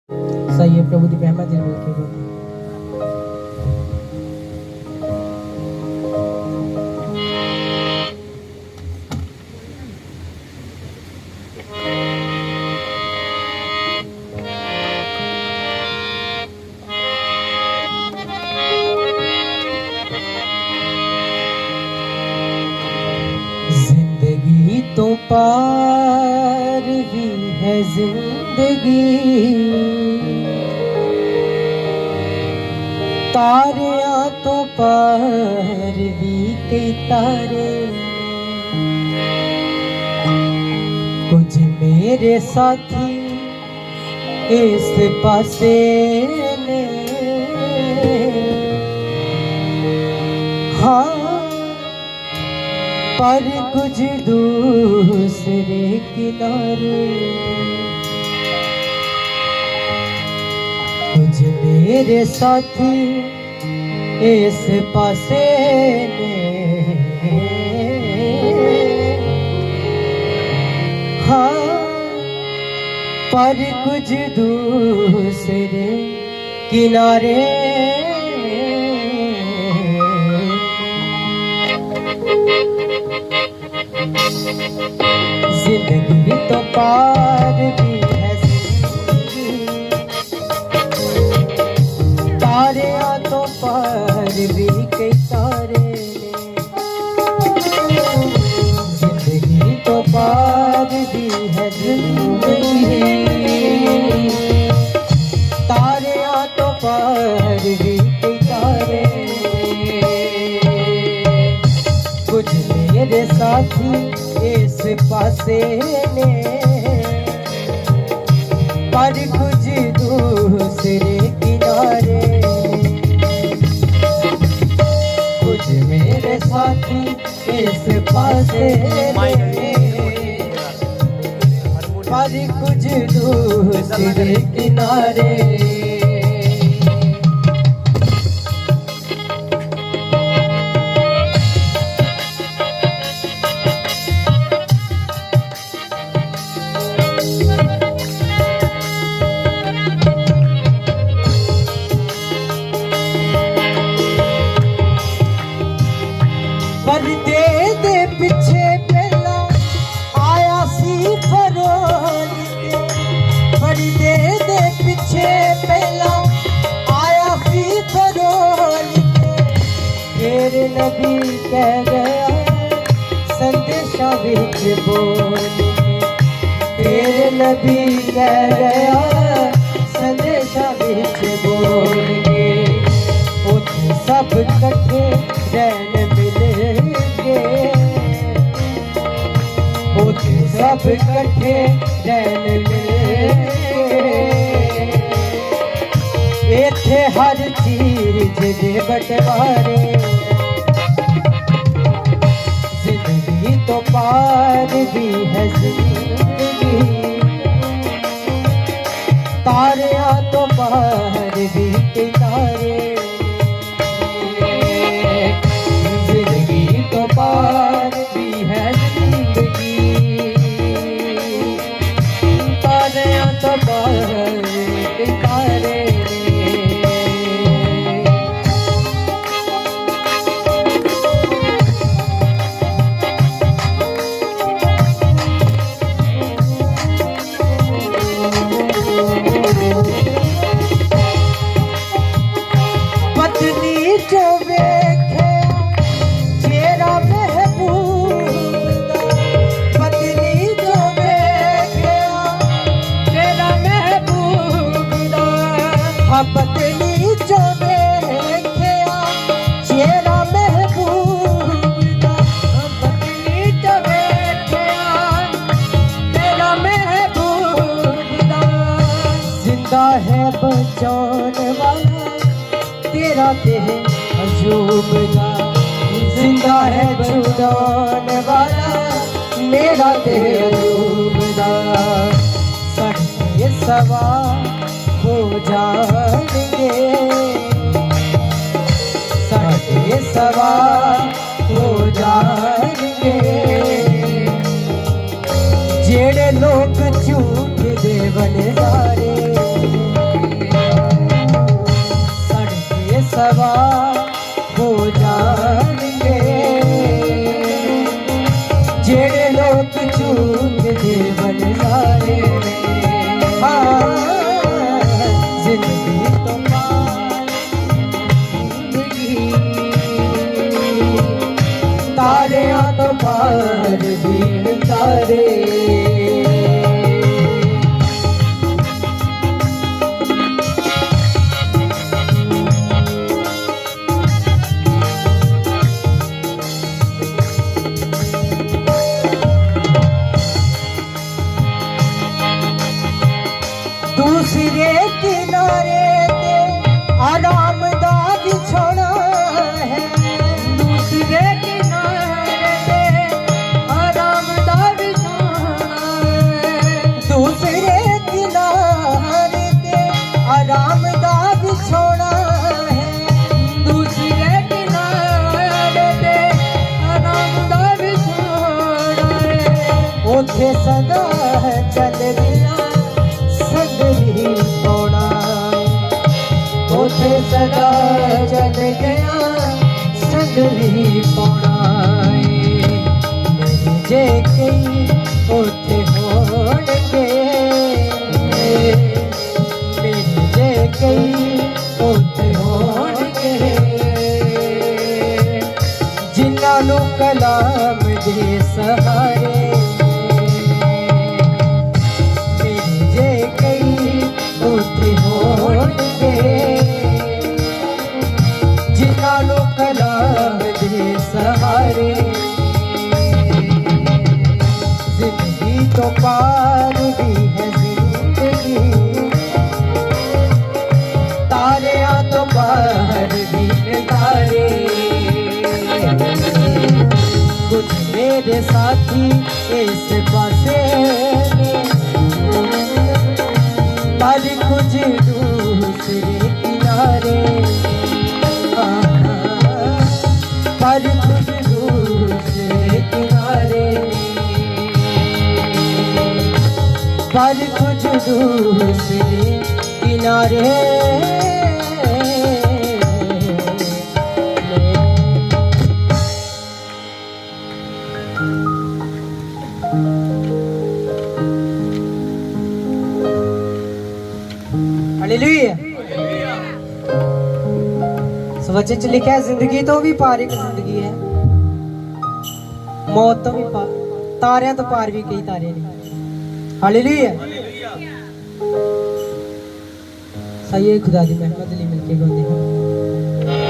सही है प्रभु दी रहमत दिल बोल के जिंदगी तो पार भी है जिंदगी, तारियां तो पार भी के तारे। कुछ मेरे साथी इस पासे ने, हाँ पर कुछ दूसरे किनारे। कुछ मेरे साथी इस पासे ने, हाँ पर कुछ दूसरे किनारे। जिंदगी तो पार भी है जिंदगी, तारियां तो पार भी के तारे। जिंदगी तो पार भी है जिंदगी, तारियां तो पार भी के तारे। कुछ मेरे साथी इस पासे ने, पर कुछ दूसरे किनारे। कुछ मेरे साथी इस पासे ने, पर कुछ दूसरे किनारे। पर्दे दे पिछे पहला आया सी फरोल के, पर्दे दे पिछे पहला आया सी फरोल के। फिर नबी कह गया संदेशा विच बोल के, फिर नबी कह गया संदेशा विच बोल के। उथे सब कट्ठे रहन सब इकट्ठे रहन मिले। इत्थे हर चीज दे बंटवारे। जिंदगी तो पार भी है जिंदगी, तारियां तो पार भी के तारे। जिंदगी तो पार भी है जिंदगी, तो पार के तारे। पत्नी जो वेखे चेहरा महबूब, पत्नी जो वेखे चेहरा महबूब दा। पत्नी जो वेखे चेहरा महबूब दा, पत्नी जो वेखे चेहरा महबूब दा। जिंदा है बचाने वाला तेरा देह अजूब दा, जिंदा है छुड़ाने वाला मेरा देह अजूब दा। सच्चे सवार हो जाएंगे, सच्चे सवार हो जाएंगे। जेड़े लोग झूठ दे बने सारे, सवार हो जाएंगे जेड़े लोग चूक दे बन सारे हाँ जिंदगी तो पार जिंदगी तारे तो पार भी तारे दूसरे किनारे ते आराम दा बिछोना है दूसरे किनारे ते आराम दा बिछोना है दूसरे किनारे ते आराम दा बिछोना है दूसरे किनारे ते आराम दा बिछोना है उथे सदा चल दिया सगरी पौड़ा उथे सदा चल गया सगरी पौड़ा जे कई उथे होणगे मेरे जे कई उथे होणगे जिन्हां नूं कलाम दे सहारे जिन्हां नूं कलाम दे सहारे जिंदगी तो पार भी है जिंदगी तारियां तो पार भी है तारे कुछ मेरे साथी इस पासे पर कुछ दूसरे किनारे पर कुछ दूसरे किनारे पर कुछ दूसरे किनारे हालेलुया वचन च लिखा है जिंदगी तो भी पार एक जिंदगी है मौत तो भी पार तारियां तो पार भी कई तारे नहीं हालेलुया सही है खुदा दी मेहमत लिए मिलके गाते हैं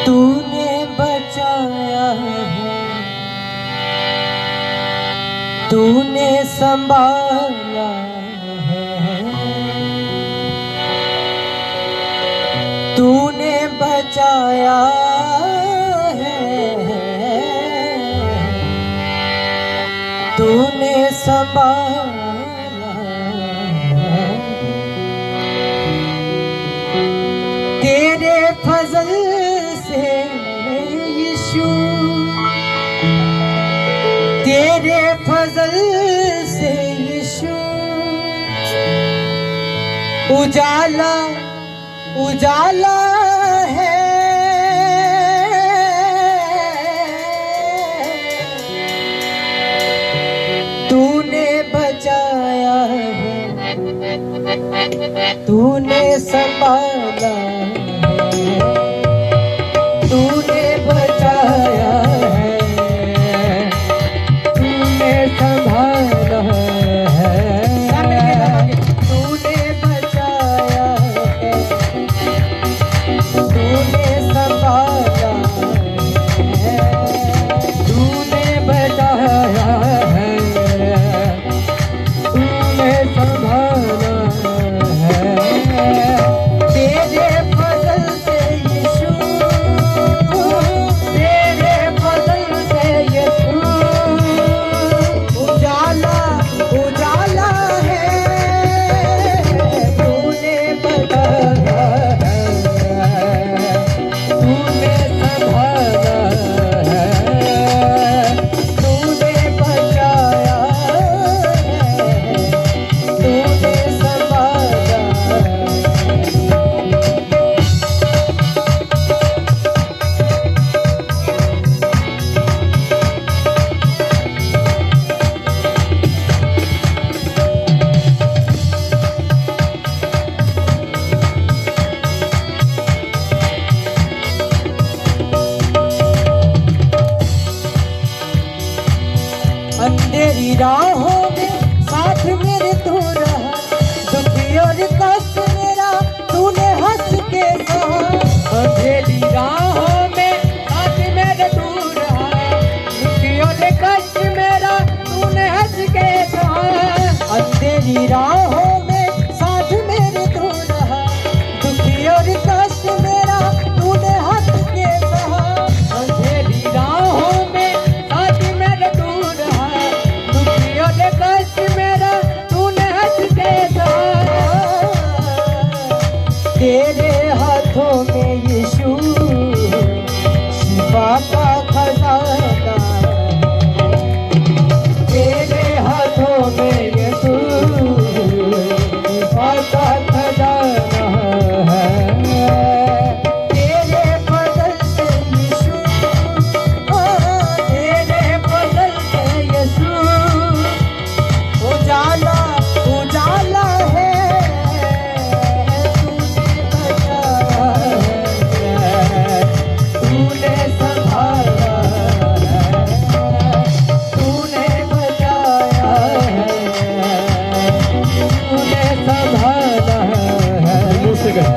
तूने बचाया है तूने संभाला है तूने बचाया है तूने संभाला है तेरे फजल से यीशु तेरे फजल से यीशु उजाला उजाला है तूने बचाया है तूने संभाला है तूने बचाया है तूने संभाला है तूने बचाया है तूने संभाला है तूने बचाया है तूने संभाला है अंधेरी राहों में साथ मेरे तू रहा, दुखी और कष्ट मेरा तूने हंस के सहा। अंधेरी राहों में साथ मेरे तू रहा, दुखी और कष्ट मेरा तूने हंस के सहा। अंधेरी राहों में साथ मेरे तू रहा, दुखी और कष्ट मेरा तूने हंस के सहा। अंधेरी राहों में साथ मेरे तू रहा, दुखी और कष्ट मेरा तूने हंस के सहा। तेरे हाथों में यीशु शिफा का खजाना, तेरे हाथों में यीशु शिफा का खजाना है। तेरे बदल से यीशु, तेरे बदल से यीशु उजाला उजाला है। तूने संभाला है, तूने बचाया है, तूने संभाला है। मुंह से गए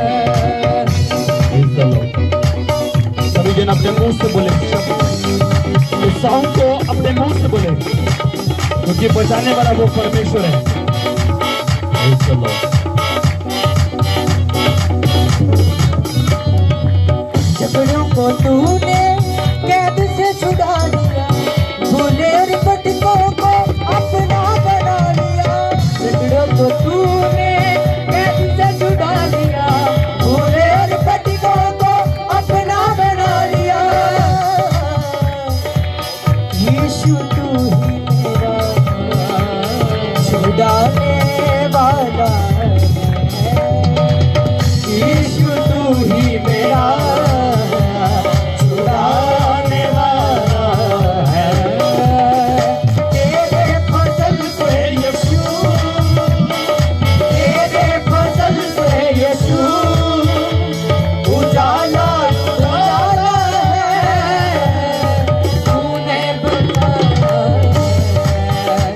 सभी जन अपने मुंह से बोले इस सॉन्ग को, अपने मुंह से बोले, क्योंकि बचाने वाला वो परमेश्वर है। झगड़ों को तूने कैद से छुड़ा लिया, भूले और भटकों को अपना बना लिया। झगड़ों को तूने कैद से छुड़ा लिया, भूले और भटकों को अपना बना लिया। यीशु तू ही मेरा छुड़ाने वाला है, यीशु तू ही मेरा छुड़ाने वाला है। तेरे फजल से यीशु, तेरे फजल से यीशु उजाला उजाला है। तूने बचाया है,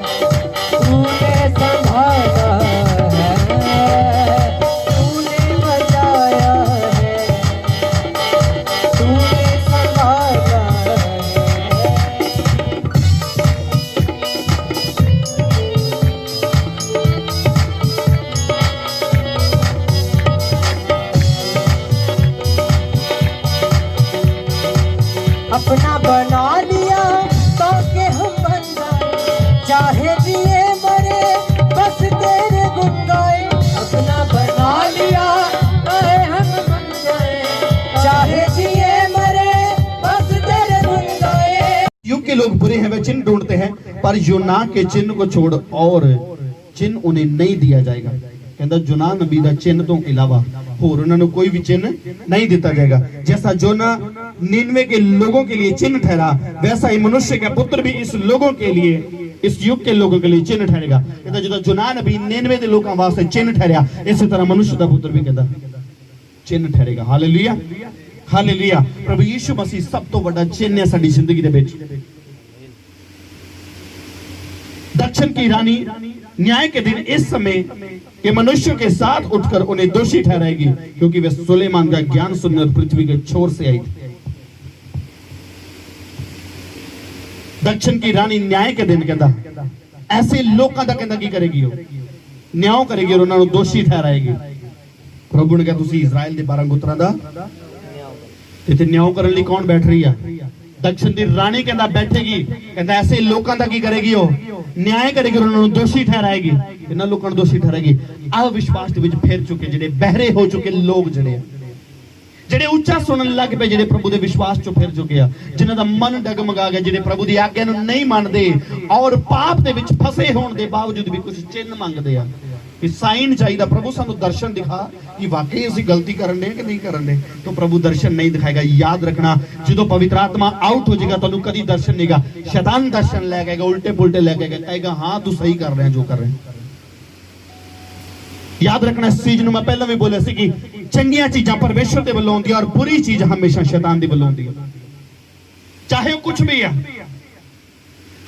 तूने संभाला है, तूने बचाया है, तूने संभाला है। अपना बना लिया ताकि हम बन जाए, चाहे जिए मरे बस तेरे गुण गाए। अपना बना लिया ताकि हम बन जाए, चाहे जिए मरे बस तेरे गुण गाए। युग के लोग बुरे हैं, वे चिन्ह ढूंढते हैं, पर यूना के चिन्ह को छोड़ और चिन्ह उन्हें नहीं दिया जाएगा। कहता यूना नबी दा चिन्ह तो इलावा होर उन्होंने कोई भी चिन्ह नहीं दिता जाएगा। जैसा जोना 99 के लोगों के लिए चिन्ह ठहरा, वैसा ही मनुष्य का पुत्र भी इस लोगों के लिए, इस युग के लोगों के लिए चिन्ह ठहरेगा। कहता जो यूना नबी 99 के लोगों वास्ते चिन्ह ठहरा, इसी तरह मनुष्य का पुत्र भी कहता चिन्ह ठहरेगा। Hallelujah, hallelujah. प्रभु यीशु मसीह सब तो बड़ा चिन्ह है साडी जिंदगी दे विच। दक्षिण की रानी न्याय के दिन इस समय के मनुष्यों के साथ उठकर उन्हें दोषी ठहराएगी, क्योंकि वे सुलेमान का ज्ञान सुनने और पृथ्वी के छोर से आई थी। दक्षिण की रानी न्याय के दिन कहता ऐसे लोगों का कहता की करेगी, न्याय करेगी और उन्होंने दोषी ठहराएगी। प्रभु ने कहा तुसी इजराइल दे 12 गोत्रां दा इत्थे न्याय करने लिए कौन बैठ रही है? दक्षिण की रानी कहता बैठेगी, कहता ऐसे लोगों का की करेगी, न्याय करेगी और उन्होंने दोषी ठहराएगी। इन्हां लोगों को दोषी ठहराएगी। अविश्वास दे विच फिर चुके जिहड़े बहरे हो चुके लोग, जिहड़े उच्चा सुनन लग पे, जिहड़े प्रभु दे विश्वास चो फिर चुके आ, जिन्हां दा मन डगमगा गया, जिहड़े प्रभु दी आज्ञा नूं नहीं मनदे और पाप दे विच फसे होण दे बावजूद भी कुछ चिन्ह मंगदे आ कि साइन चाहिए। प्रभु सानू दर्शन दिखा कि वाकई असं गलती करन दे कि नहीं करन दे। तो प्रभु दर्शन नहीं दिखाएगा। याद रखना, जो पवित्र आत्मा आउट हो जाएगा तो कभी दर्शन नहीं गा। शैतान दर्शन ले गएगा, उल्टे पुलटे ले गएगा, कहेगा हाँ तू सही कर रहे हैं जो कर रहे हैं। याद रखना, इस चीज मैं पहले भी बोला कि चंगियां चीजा परमेश्वर के वलों होंदी और बुरी चीज हमेशा शैतान के वलों होंदी, चाहे वो कुछ भी है।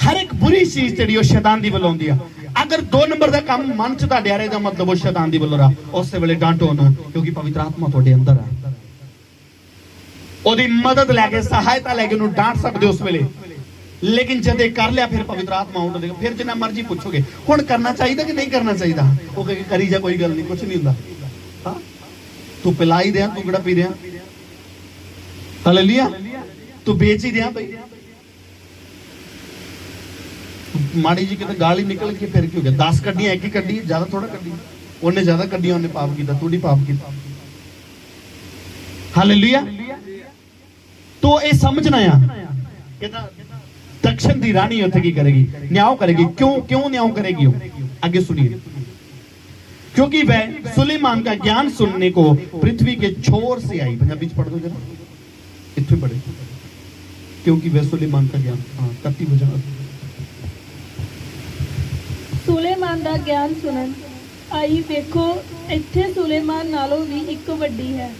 हर एक बुरी चीज जिहड़ी ओह शैतान दी वल्लों आउंदी आ। अगर 2 नंबर का काम मन च तुहाडे आ रहा मतलब वो शैतान दी वल्लों रहा, उस वेले डांटो उहनूं, क्योंकि पवित्र आत्मा तुहाडे अंदर है। ओहदी मदद लैके सहायता लैके उहनूं डांट सकदे उस वेले, लेकिन जदे कर लिया फिर पवित्र आत्मा उठ देगा। फिर जिन्ना मर्जी पूछोगे हुण करना चाहिए कि नहीं करना चाहिए, वो कहे करी जा, कोई गल नहीं, कुछ नहीं हुंदा। हाँ, तू पिलाई दे, तू किहड़ा पी रहा, हालेलुया, तू बेच ही दिया भाई, माड़ी जी किते गाली निकल के फिर क्यों गया, 10 कड्डियां एक ही कड्डी, ज्यादा थोड़ा कड्डी, उन्हें ज्यादा कड्डियां, उन्हें पाप किया, तू नहीं पाप किया। हालेलुया। तो ये समझना है दक्षिण दी रानी उत्थे की करेगी, न्याय करेगी। क्यों क्यों न्याय करेगी? आगे सुनिए, क्योंकि वह सुलेमान का ज्ञान सुनने को पृथ्वी के छोर से आई। पंजाबी पढ़ दो जरा, इत्थे पढ़े, क्योंकि वह सुलेमान का ज्ञान, हाँ 31 वचन, सुलेमान दा ज्ञान सुनन आई, वेखो इत्थे सुलेमान नालों भी एक वड्डी है।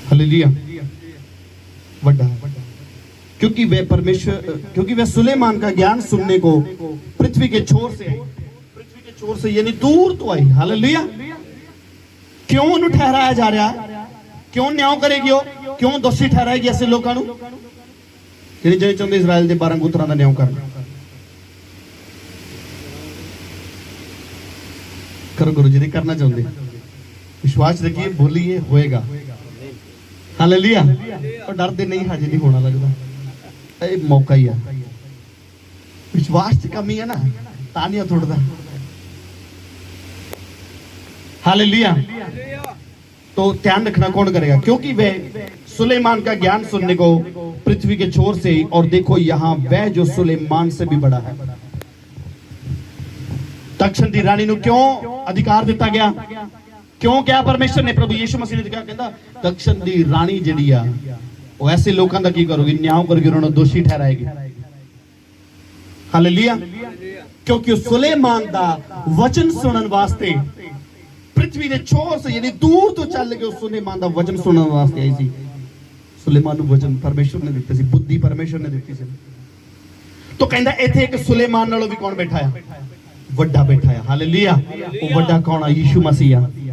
हालेलुया, वड्डा है, क्योंकि वह सुलेमान का ज्ञान सुनने को पृथ्वी के छोर से आई। पृथ्वी के छोर से यानी दूर तो आई। हालेलुया। क्यों उन्हें ठहराया जा रहा है? क्यों न्याय करेगी वो? क्यों दोषी ठहराएगी ऐसे लोगों को जिन्हें चाहते इजराइल के 12 गोत्रां दा न्याय करना? करो गुरु जी, करना चाहते, विश्वास रखिए, बोलिए, होएगा। हालेलुया। और डरते नहीं, हाजी नहीं होना लगता, ये मौका ही है। विश्वास की कमी है ना, तानिया थोड़ा। हालेलुया। तो ध्यान रखना, कौन करेगा? क्योंकि वह सुलेमान का ज्ञान सुनने को पृथ्वी के छोर से, और देखो यहाँ वह जो सुलेमान से भी बड़ा है। दक्षिण दी रानी नूं क्यों अधिकार दिता गया? क्यों क्या परमेश्वर ने, प्रभु यीशु मसीह ने क्या कहता, दक्षिण दी रानी जिहड़ी आ वो ऐसे लोगों का की करोगी, न्याय करके उन्होंने दोषी ठहराएगी। हालेलुया। क्योंकि सुलेमान दा वचन सुनन वास्ते पृथ्वी के छोर से यानी दूर तो चल के उस सुलेमान दा वचन सुनन वास्ते आई सी। सुलेमान नूं वचन परमेश्वर ने दित्ते सी, बुद्धि परमेश्वर ने दित्ती सी। तो कहंदा इत्थे एक सुलेमान नालों भी कौन बैठा है? वड्डा बैठा है। हालेलुया। वो वड्डा कौन है? यीशु मसीह है।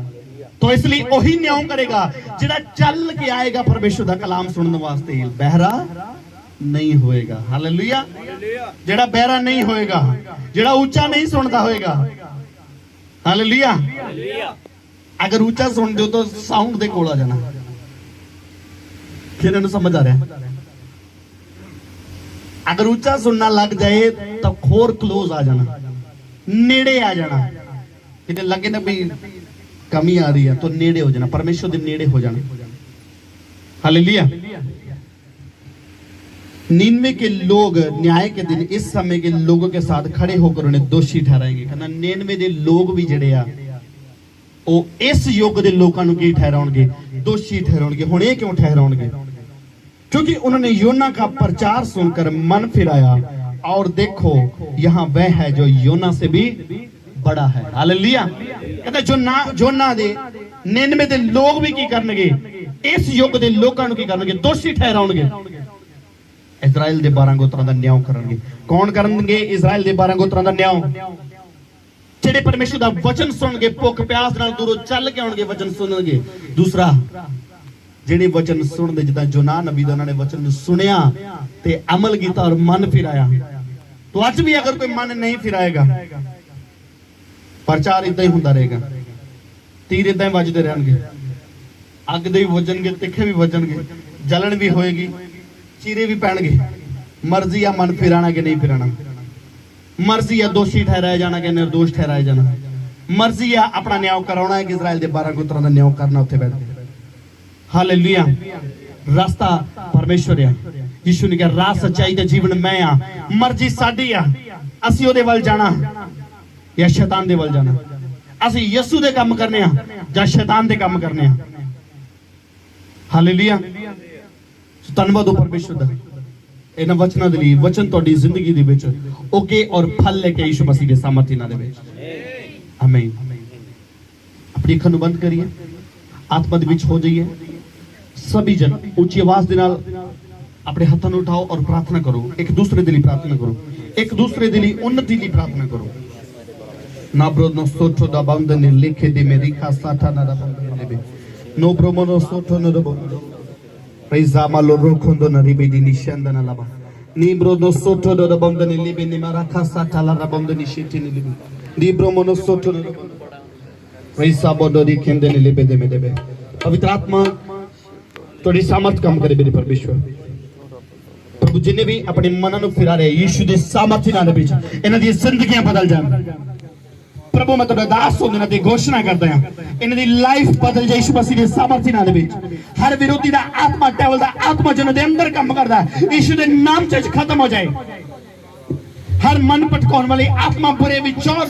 तो इसलिए वही न्याय करेगा जिहड़ा चल के आएगा परमेश्वर दा कलाम सुनने वास्ते, बहरा नहीं होएगा। हालेलुया। जिहड़ा बहरा नहीं होएगा, जिहड़ा ऊंचा नहीं सुनता होएगा। हालेलुया। अगर ऊंचा सुन दो तो साउंड दे कोल आ जाना। फिर इन्हें समझ आ रहा है? अगर ऊंचा सुनना लग जाए तो खोर क्लोज आ जाना, नेड़े आ जाना। किते लगे ना भी कमी आ रही है तो नेड़े हो जाना, परमेश्वर के नेड़े हो जाना। हालेलुया। 99 के लोग न्याय के दिन इस समय के लोगों के साथ खड़े होकर उन्हें दोषी ठहराएंगे। कहना 99 के लोग भी जड़े आ वो इस युग के लोगों को की ठहराएंगे? दोषी ठहराएंगे। हुण ये क्यों ठहराएंगे? क्योंकि उन्होंने योना का प्रचार सुनकर मन फिराया, और देखो यहाँ वह है जो योना से भी बड़ा है। हालेलुया। कहते जोना दे 99 दे लोग भी की करनगे, इस युग दे लोकां नूं की करनगे? दोषी ठहराउणगे। इजराइल दे 12 गोत्रां दा न्याय करनगे। कौन करनगे इजराइल दे 12 गोत्रां दा न्याय? जेड़े परमेश्वर दा वचन सुनगे, भुख प्यास नाल दूरों चल के आउणगे, वचन सुनणगे। दूसरा, जेड़े वचन सुनदे, जिद्दां जोना नबी दा उन्होंने वचन सुनिया ते अमल कीता और मन फिराया। तो अज भी अगर कोई मन नहीं फिराएगा, प्रचार इदा ही होंदा रहेगा, तीर इदा ही वजदे रहणगे, अग दे भी वजणगे, तिखे भी वजणगे, जलन भी होएगी, चीरे भी पैणगे। मर्जी आ मन फिराना कि नहीं फिराना, मर्जी आ दोषी ठहराया जाना कि निर्दोष ठहराया जाना, मर्जी आ अपना न्याय कराना है कि इजराइल के 12 गोत्रां दा न्याय करना उत्थे बैठ के। हालेलुया। रास्ता परमेश्वर है। यीशु ने कहा राह सच्चाई ते जीवन मैं आ। मर्जी साडी आ, असीं ओहदे वल जाना या शैतान दे वल जाना, असीं यीशु दे काम करने आ या शैतान दे काम करने आ। हालेलुया। धन्नवाद हो परमेश्वर दा इन्हां वचनां दे लई। वचन तुहाडी जिंदगी दे विच उगे और फल लेके यीशु मसीह दे सामर्थ इन्हां दे विच। आमीन। अपनी अखां नूं बंद करिए, आत्मा दे विच हो जाइए। सभी जन ऊंची आवाज दे नाल अपने हाथों को उठाओ और प्रार्थना करो, एक दूसरे के लिए प्रार्थना करो, एक दूसरे के लिए उन्नति की प्रार्थना करो। ना ब्रो नो सोटो दा बंदन लिखे दे मेरी खासाटा ना दा बंदन लेबे नो ब्रो मोनो सोटो नो दबो पैसा मालो रोखोंदो ना रिबे दी निशंदा ना लाबा नी ब्रो नो सोटो दा बंदन लेबे नि मारा खासाटा ला दा बंदन शिटी नि लेबे नी ब्रो मोनो सोटो नो पैसा बोडो दी केंदे नि लेबे दे में देबे। पवित्र आत्मा थोड़ी सामर्थ काम करे मेरे परमेश्वर। प्रभु जिन्हें भी अपने मन को फिरा रहे यीशु दे सामर्थ्य नाल विच इन्हां दी जिंदगियां बदल जाण। प्रभु मैं तुहाडा दास होंदे ना ते घोषणा करदा हां इन्हां दी लाइफ बदल जाए यीशु मसीह दे सामर्थ्य नाल विच। हर विरोधी दा आत्मा डेविल दा आत्मा जिन्हां दे अंदर काम करदा यीशु दे नाम च खत्म हो जाए। हर मन भटकाउण वाली आत्मा बुरे विचार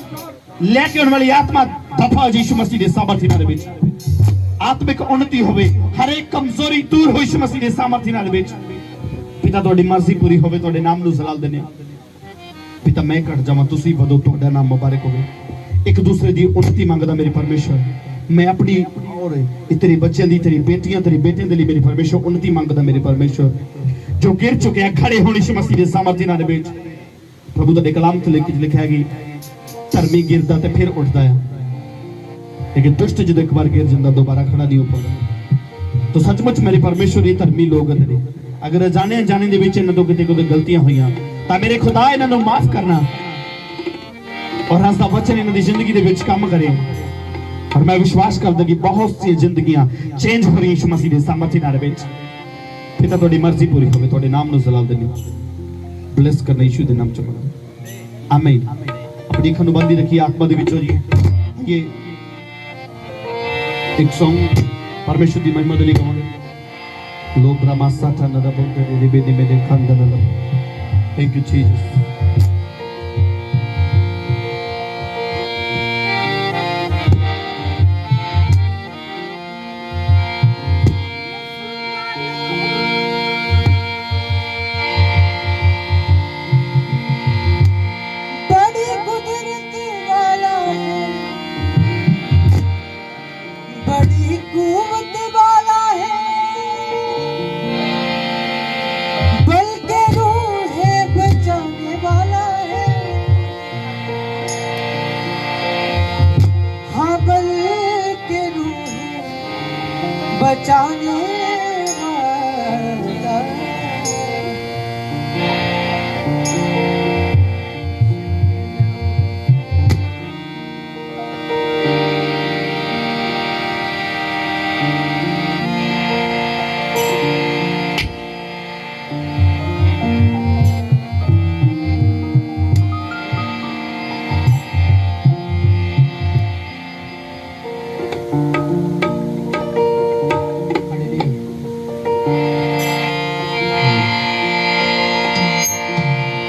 लेके आउण वाली आत्मा दफा हो यीशु मसीह दे सामर्थ्य नाल विच। आत्मिक उन्नति होवे, हर एक कमजोरी दूर हो यीशु मसीह दे सामर्थ्य नाल विच। पिता तुहाडी मर्जी पूरी होवे, तुहाडे नाम नूं जलाल दिंदे हां। पिता मैं घट जावां तुसीं वधो, तुहाडा नाम मुबारक होवे। एक दूसरे दी उन्नति मंगदा मेरे परमेश्वर। मैं अपनी और तेरे बच्चों दी, तेरी बेटियां, तेरे बेटियां दे लिए मेरे परमेश्वर उन्नति मंगदा मेरे परमेश्वर। जो गिर चुके हैं खड़े होने यीशु मसीह दे सामर्थ्य नाल विच। प्रभु तुहाडे कलाम च लिखिया है कि धर्मी गिरदा ते फिर उठदा है, लेकिन दुष्ट जब एक बार गिर जाता दोबारा खड़ा नहीं हो पाता। तो सचमुच मेरे परमेश्वर ये धर्मी लोग तेरे अगर जाने अनजाने दे विच इन्हां तों किते कोई गलतियां होईयां तां मेरे खुदा इन्हां नूं माफ करना और अज दा वचन इन्हां दी जिंदगी दे विच काम करे। और मैं विश्वास करदा कि बहुत सी जिंदगियां चेंज हो रही यीशु मसीह दे सामर्थ्य नाल विच। पिता तुहाडी मर्जी पूरी होवे, तुहाडे नाम नूं जलाल देने ब्लेस करना यीशु दे नाम च मंगदा आमीन। अपनी अखां नूं बंद रखिए आत्मा दे विचों जी। ये एक सॉन्ग परमेश्वर की महिमा के लिए गाओगे। लोग ब्रह्मा साथा नदा बोलते ने रिबे ने मेरे खानदान नदा। Thank you Jesus. बड़ी कुदरत वाला है, बड़ी कुवत वाला है, बल्कि रूह है बचाने वाला है। हाँ बल्कि रूह है बचाने वाला है।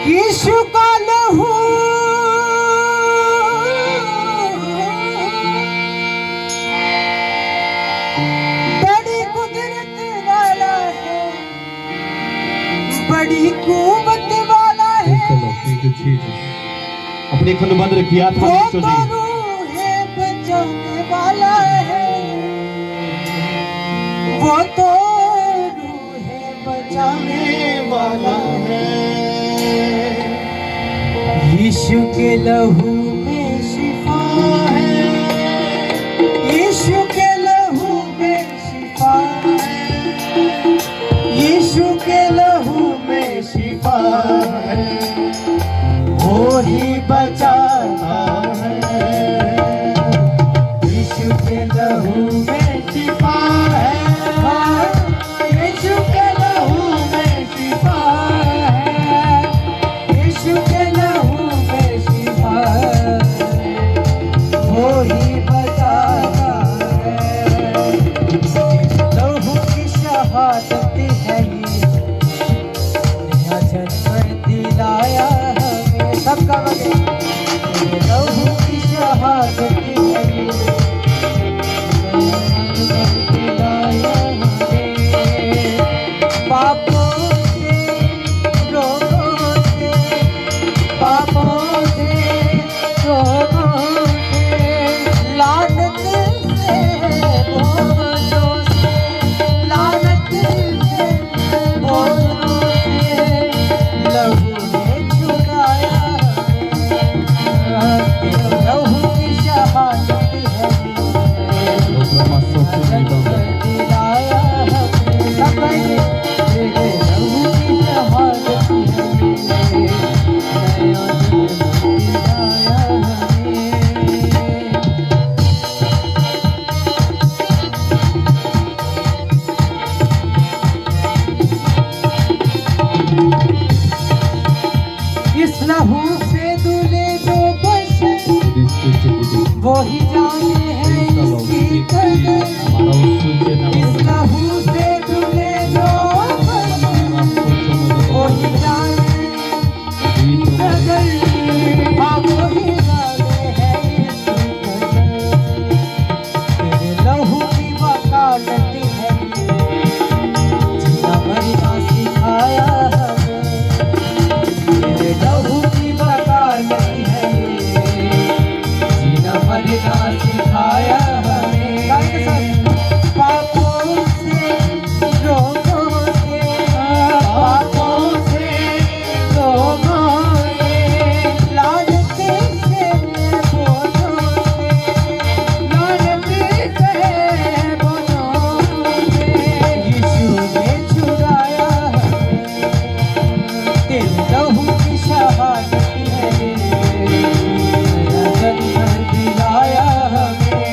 यीशु का लहू बड़ी कुदरत वाला है, बड़ी कुवत वाला है। Thank you Jesus. अपनी अखां नूं बंद रखिए आत्मा वो दे तो विचों जी। रूह है बचाने वाला है, वो तो रूह है बचाने वाला है। यीशु के लहू में शिफा है, यीशु के लहू में शिफा है, यीशु के लहू में शिफा है, वो ही बचाता है। यीशु के लहू में शिफा है, यीशु के लहू में शिफा है, यीशु के लहू में शिफा है, इस लहू से दूल्हे जो बसे वही जाने है इसकी कदर। इस लहू से दूल्हे जो बसे वही जाने कदर। हाँ वही जाने है इसकी कदर। तेरे लहू की वकालत है जीना मरना सिखाया हमें। तेरे लहू की वकालत है जीना मरना सिखाया हमें। पापों से रोगों से पापों से रोगों से लानत से बोझों से लानत से बोझों से यीशु ने छुड़ाया हमें। तेरे लहू की शहादत है नया जन्म दिलाया हमें।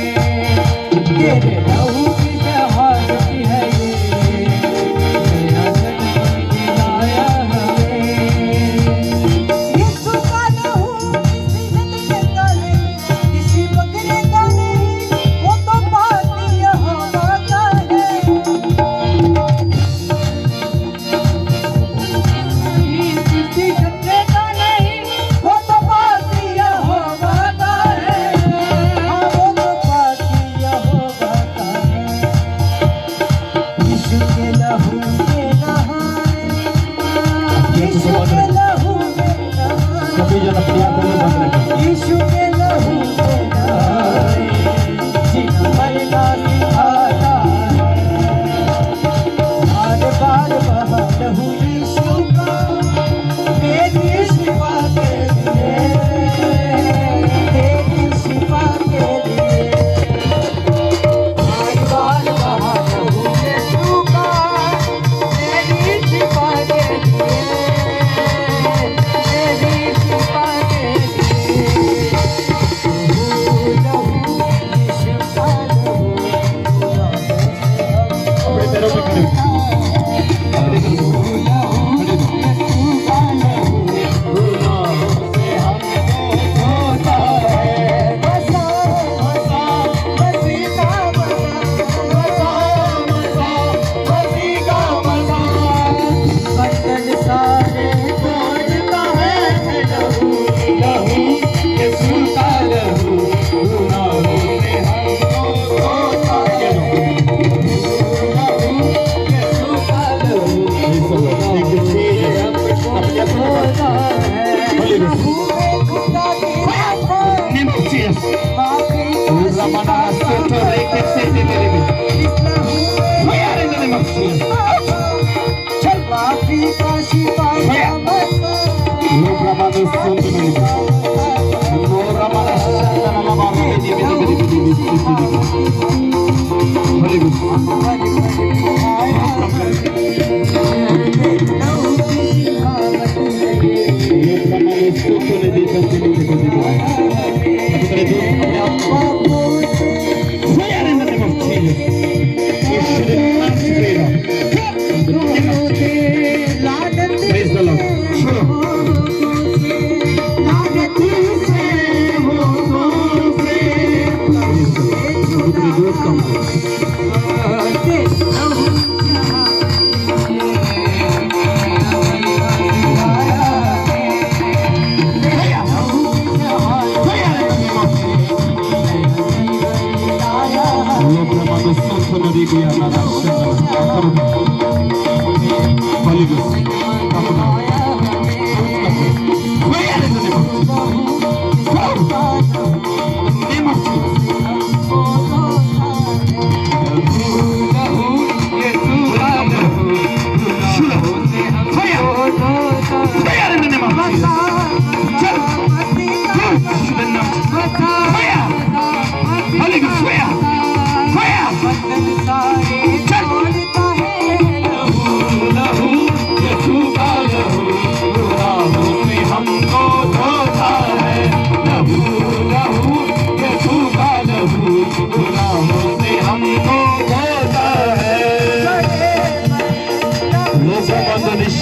तेरे लहू की शहादत है नया जन्म दिलाया हमें। यीशु का लहू किसी नदी का नहीं किसी बकरे का नहीं वो तो पानी यहोवा का है। किसी कतरे का नहीं वो तो पानी यहोवा का है। हाँ वो तो पानी यहोवा का है। यीशु के लहू में नहाए यीशु के लहू में नहाए सभी जन अपनी आंखों में बंद रखें। यीशु के लहू में नहाए जीना मरना सिखाया है। बार बहा लहू यीशु का तेरी शिफा के लिए तेरी शिफा के लिए। बार बहा लहू यीशु का तेरी शिफा के लिए तेरी शिफा के लिए। लहू यीशु का लहू अपने पैरों पे खड़े हो।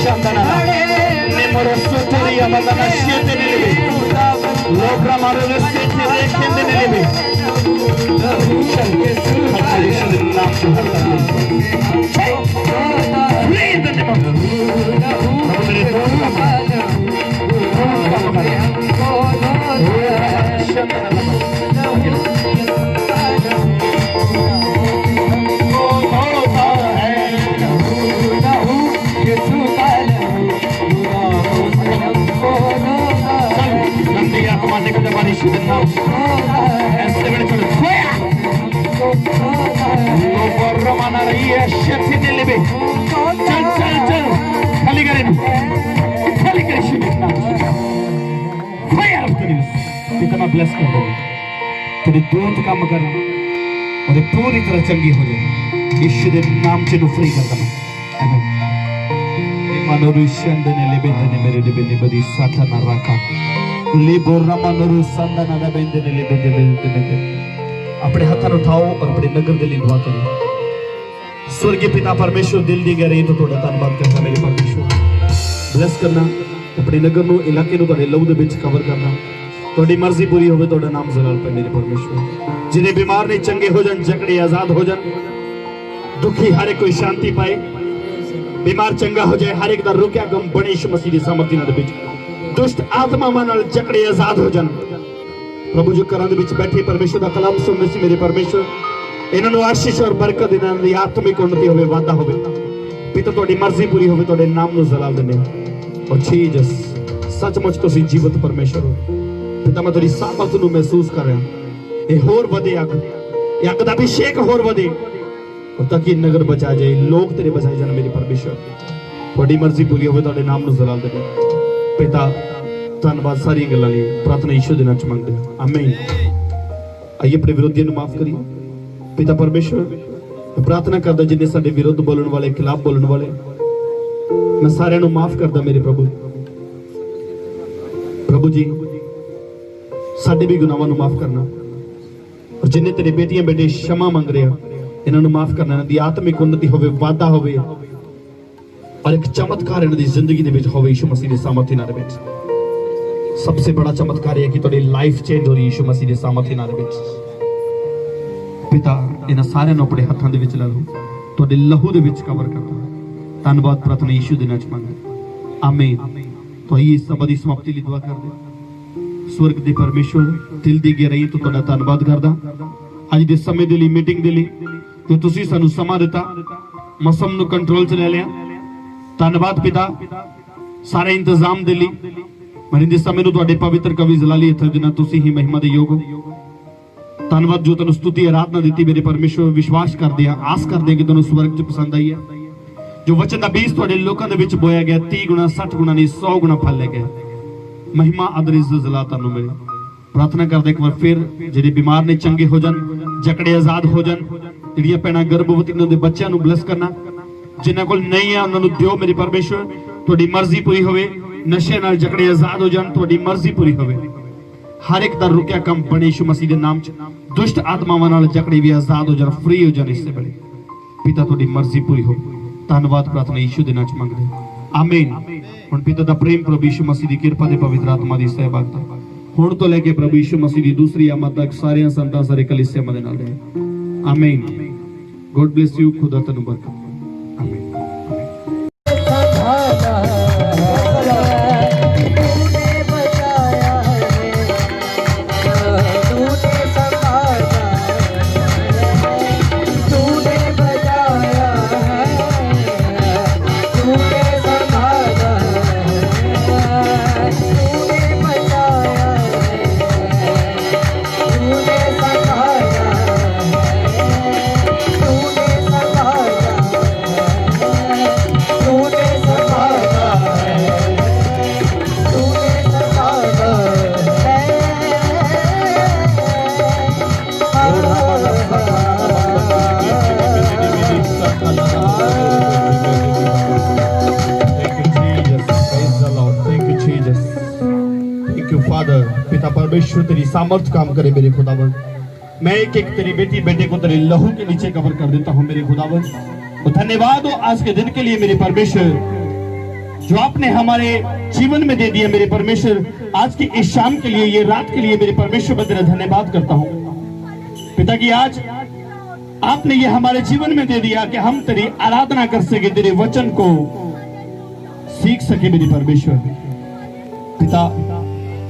shandana nemoro soteria badana shete nilebe logra maro reste rekhende nilebe Hare Krishna naam se Pray in the name of प्रभु मेरे दोस्त का ऐसे बड़े चलो रमाना रही है शक्ति ने ले चल चल चल खाली करे शिव फायर ऑफ द इतना ब्लेस कर दो तेरे दूत काम कर और ये पूरी तरह चंगी हो जाए यीशु के नाम से फ्री कर दो आमीन मनोरुष्यंद ने ले बेंदने मेरे दे बेंदे बदी साथना रखा ले बोरा मनोरुष्यंद ना दे बेंदने ले बेंदे अपने हाथों उठाओ और अपने नगर के लिए दुआ करो स्वर्गीय पिता परमेश्वर दिल दी गई तो थोड़ा धन्यवाद करना मेरे परमेश्वर ब्लेस करना अपने नगर नो इलाके नो तुहाडे लहू दे विच कवर करना तुहाडी मर्जी पूरी होवे तुहाडा नाम जलाल पे मेरे परमेश्वर जिन्हें बीमार ने चंगे हो जान जकड़े आजाद हो जान दुखी हर एक कोई शांति पाए बीमार चंगा हो जाए हर एक दा रुकिया गम बने यीशु मसीह दी सामर्थी नाल विच दुष्ट आत्मावां नाल जकड़े आजाद हो जान प्रभु जो घरां दे विच बैठे परमेश्वर दा कलाम सुनने सी मेरे परमेश्वर इन्हां नूं आशीष और बरकत इन्हां दी आत्मिक उन्नति होवे वाधा होवे पिता तुहाडी मर्जी पूरी होवे तुहाडे नाम नूं जलाल दिंदे और जीसस सचमुच तुसीं जीवत परमेश्वर हो पिता मैं तुहाडी सामर्थ नूं महसूस कर रहा ये होर वधे अग दा अभिषेक होर वधे और ताकि नगर बचा जाए लोग तेरे बचाए जाने मेरे परमेश्वर तुहाडी मर्जी पूरी होवे तुहाडे नाम नूं जलाल दिंदे पिता धन्यवाद सारी गल्लां लई प्रार्थना यीशु दे नाम च मंगदे आमीन आइए अपने विरोधियों नूं माफ करिए पिता परमेश्वर मैं प्रार्थना करदा जिन्ने साडे विरुद्ध बोलण वाले खिलाफ बोलण वाले मैं सारिਆਂ ਨੂੰ माफ करदा मेरे प्रभु जी साडे भी गुनाहां ਨੂੰ माफ करना और जिन्ने तेरे बेटियां बेटे क्षमा मंग रहे हैं इन्हां ਨੂੰ माफ करना इन्हां दी आत्मिक उन्नति होवे वाधा होवे और एक चमत्कार इन्हां दी जिंदगी दे विच होवे यीशु मसीह दे सामर्थी नाल विच सबसे बड़ा चमत्कार है कि तुहाडी लाइफ चेंज हो रही यीशु मसीह दे सामर्थी नाल विच पिता इन्हां सारिਆਂ ਨੂੰ अपने हत्थां दे विच ला लो तुहाडे लहू दे विच कवर कर दो धन्यवाद प्रार्थना यीशु दे नाम च मंगदे आमीन तो आइए सभा दी समाप्ति लई दुआ करदे स्वर्ग दे परमेश्वर दिल दी गहराई तो तुहाडा धन्यवाद करदा अज दे समय दे लई मीटिंग दे लई ते तुसीं सानू समा दिता मौसम नूं कंट्रोल च ले लिया धन्यवाद पिता सारे इंतजाम दे लई मैं इस समय नूं तुहाडे पवित्र कवि जलाली हत्थां जिन्हां तुसीं ही महिमा दे योग हो धन्यवाद जो तुहानूं स्तुति आराधना दी मेरे परमेश्वर विश्वास करदे आ आस करदे कि तुहानूं स्वर्ग च पसंद आई है जो वचन दा बीज तुहाडे लोकां दे विच बोया गया 30 गुना 60 गुना नहीं 100 गुना फल ले गया महिमा आदर इज्जत जलाल तुहानूं मिले प्रार्थना करदे एक बार फिर जेडे बीमार ने चंगे हो जान जकड़े आजाद हो जान जेड़ियां भैणां गर्भवती ने दे बच्चों नूं ब्लेस करना जिन्हां कोल नहीं है उन्हां नूं दिओ मेरे परमेश्वर तुहाडी मर्जी पूरी होवे नशे नाल जकड़े आजाद हो जान तुहाडी मर्जी पूरी होवे हर एक दा रुकिया कम बने यीशु मसीह दे नाम च दुष्ट आत्मावां नाल जकड़े भी आजाद हो जान फ्री हो जान इससे बड़े पिता तुहाडी मर्जी पूरी हो धन्यवाद प्रार्थना यीशु दे नाम च मंगदे आमीन हुण पिता दा प्रेम प्रभु यीशु मसीह दी कृपा ते पवित्र आत्मा दी सहभागिता हुण तो लेके प्रभु यीशु मसीह दी दूसरी आमद तक सारे संतां सारे कलीसिया मदे नाल रहे आमीन गॉड ब्लेस यू खुदा तनु बरकत आमीन परमेश्वर तेरी सामर्थ काम करे मेरे खुदावन मैं एक एक तेरी बेटी बेटे को तेरे लहू के नीचे कवर कर देता हूँ मेरे खुदावन और धन्यवाद हो आज के दिन के लिए मेरे परमेश्वर जो आपने हमारे जीवन में दे दिया मेरे परमेश्वर, आज की इस शाम के लिए, ये रात के लिए मेरे परमेश्वर मैं तेरा धन्यवाद करता हूँ पिता की आज आपने ये हमारे जीवन में दे दिया कि हम तेरी आराधना कर सके, तेरे वचन को सीख सके मेरे परमेश्वर। पिता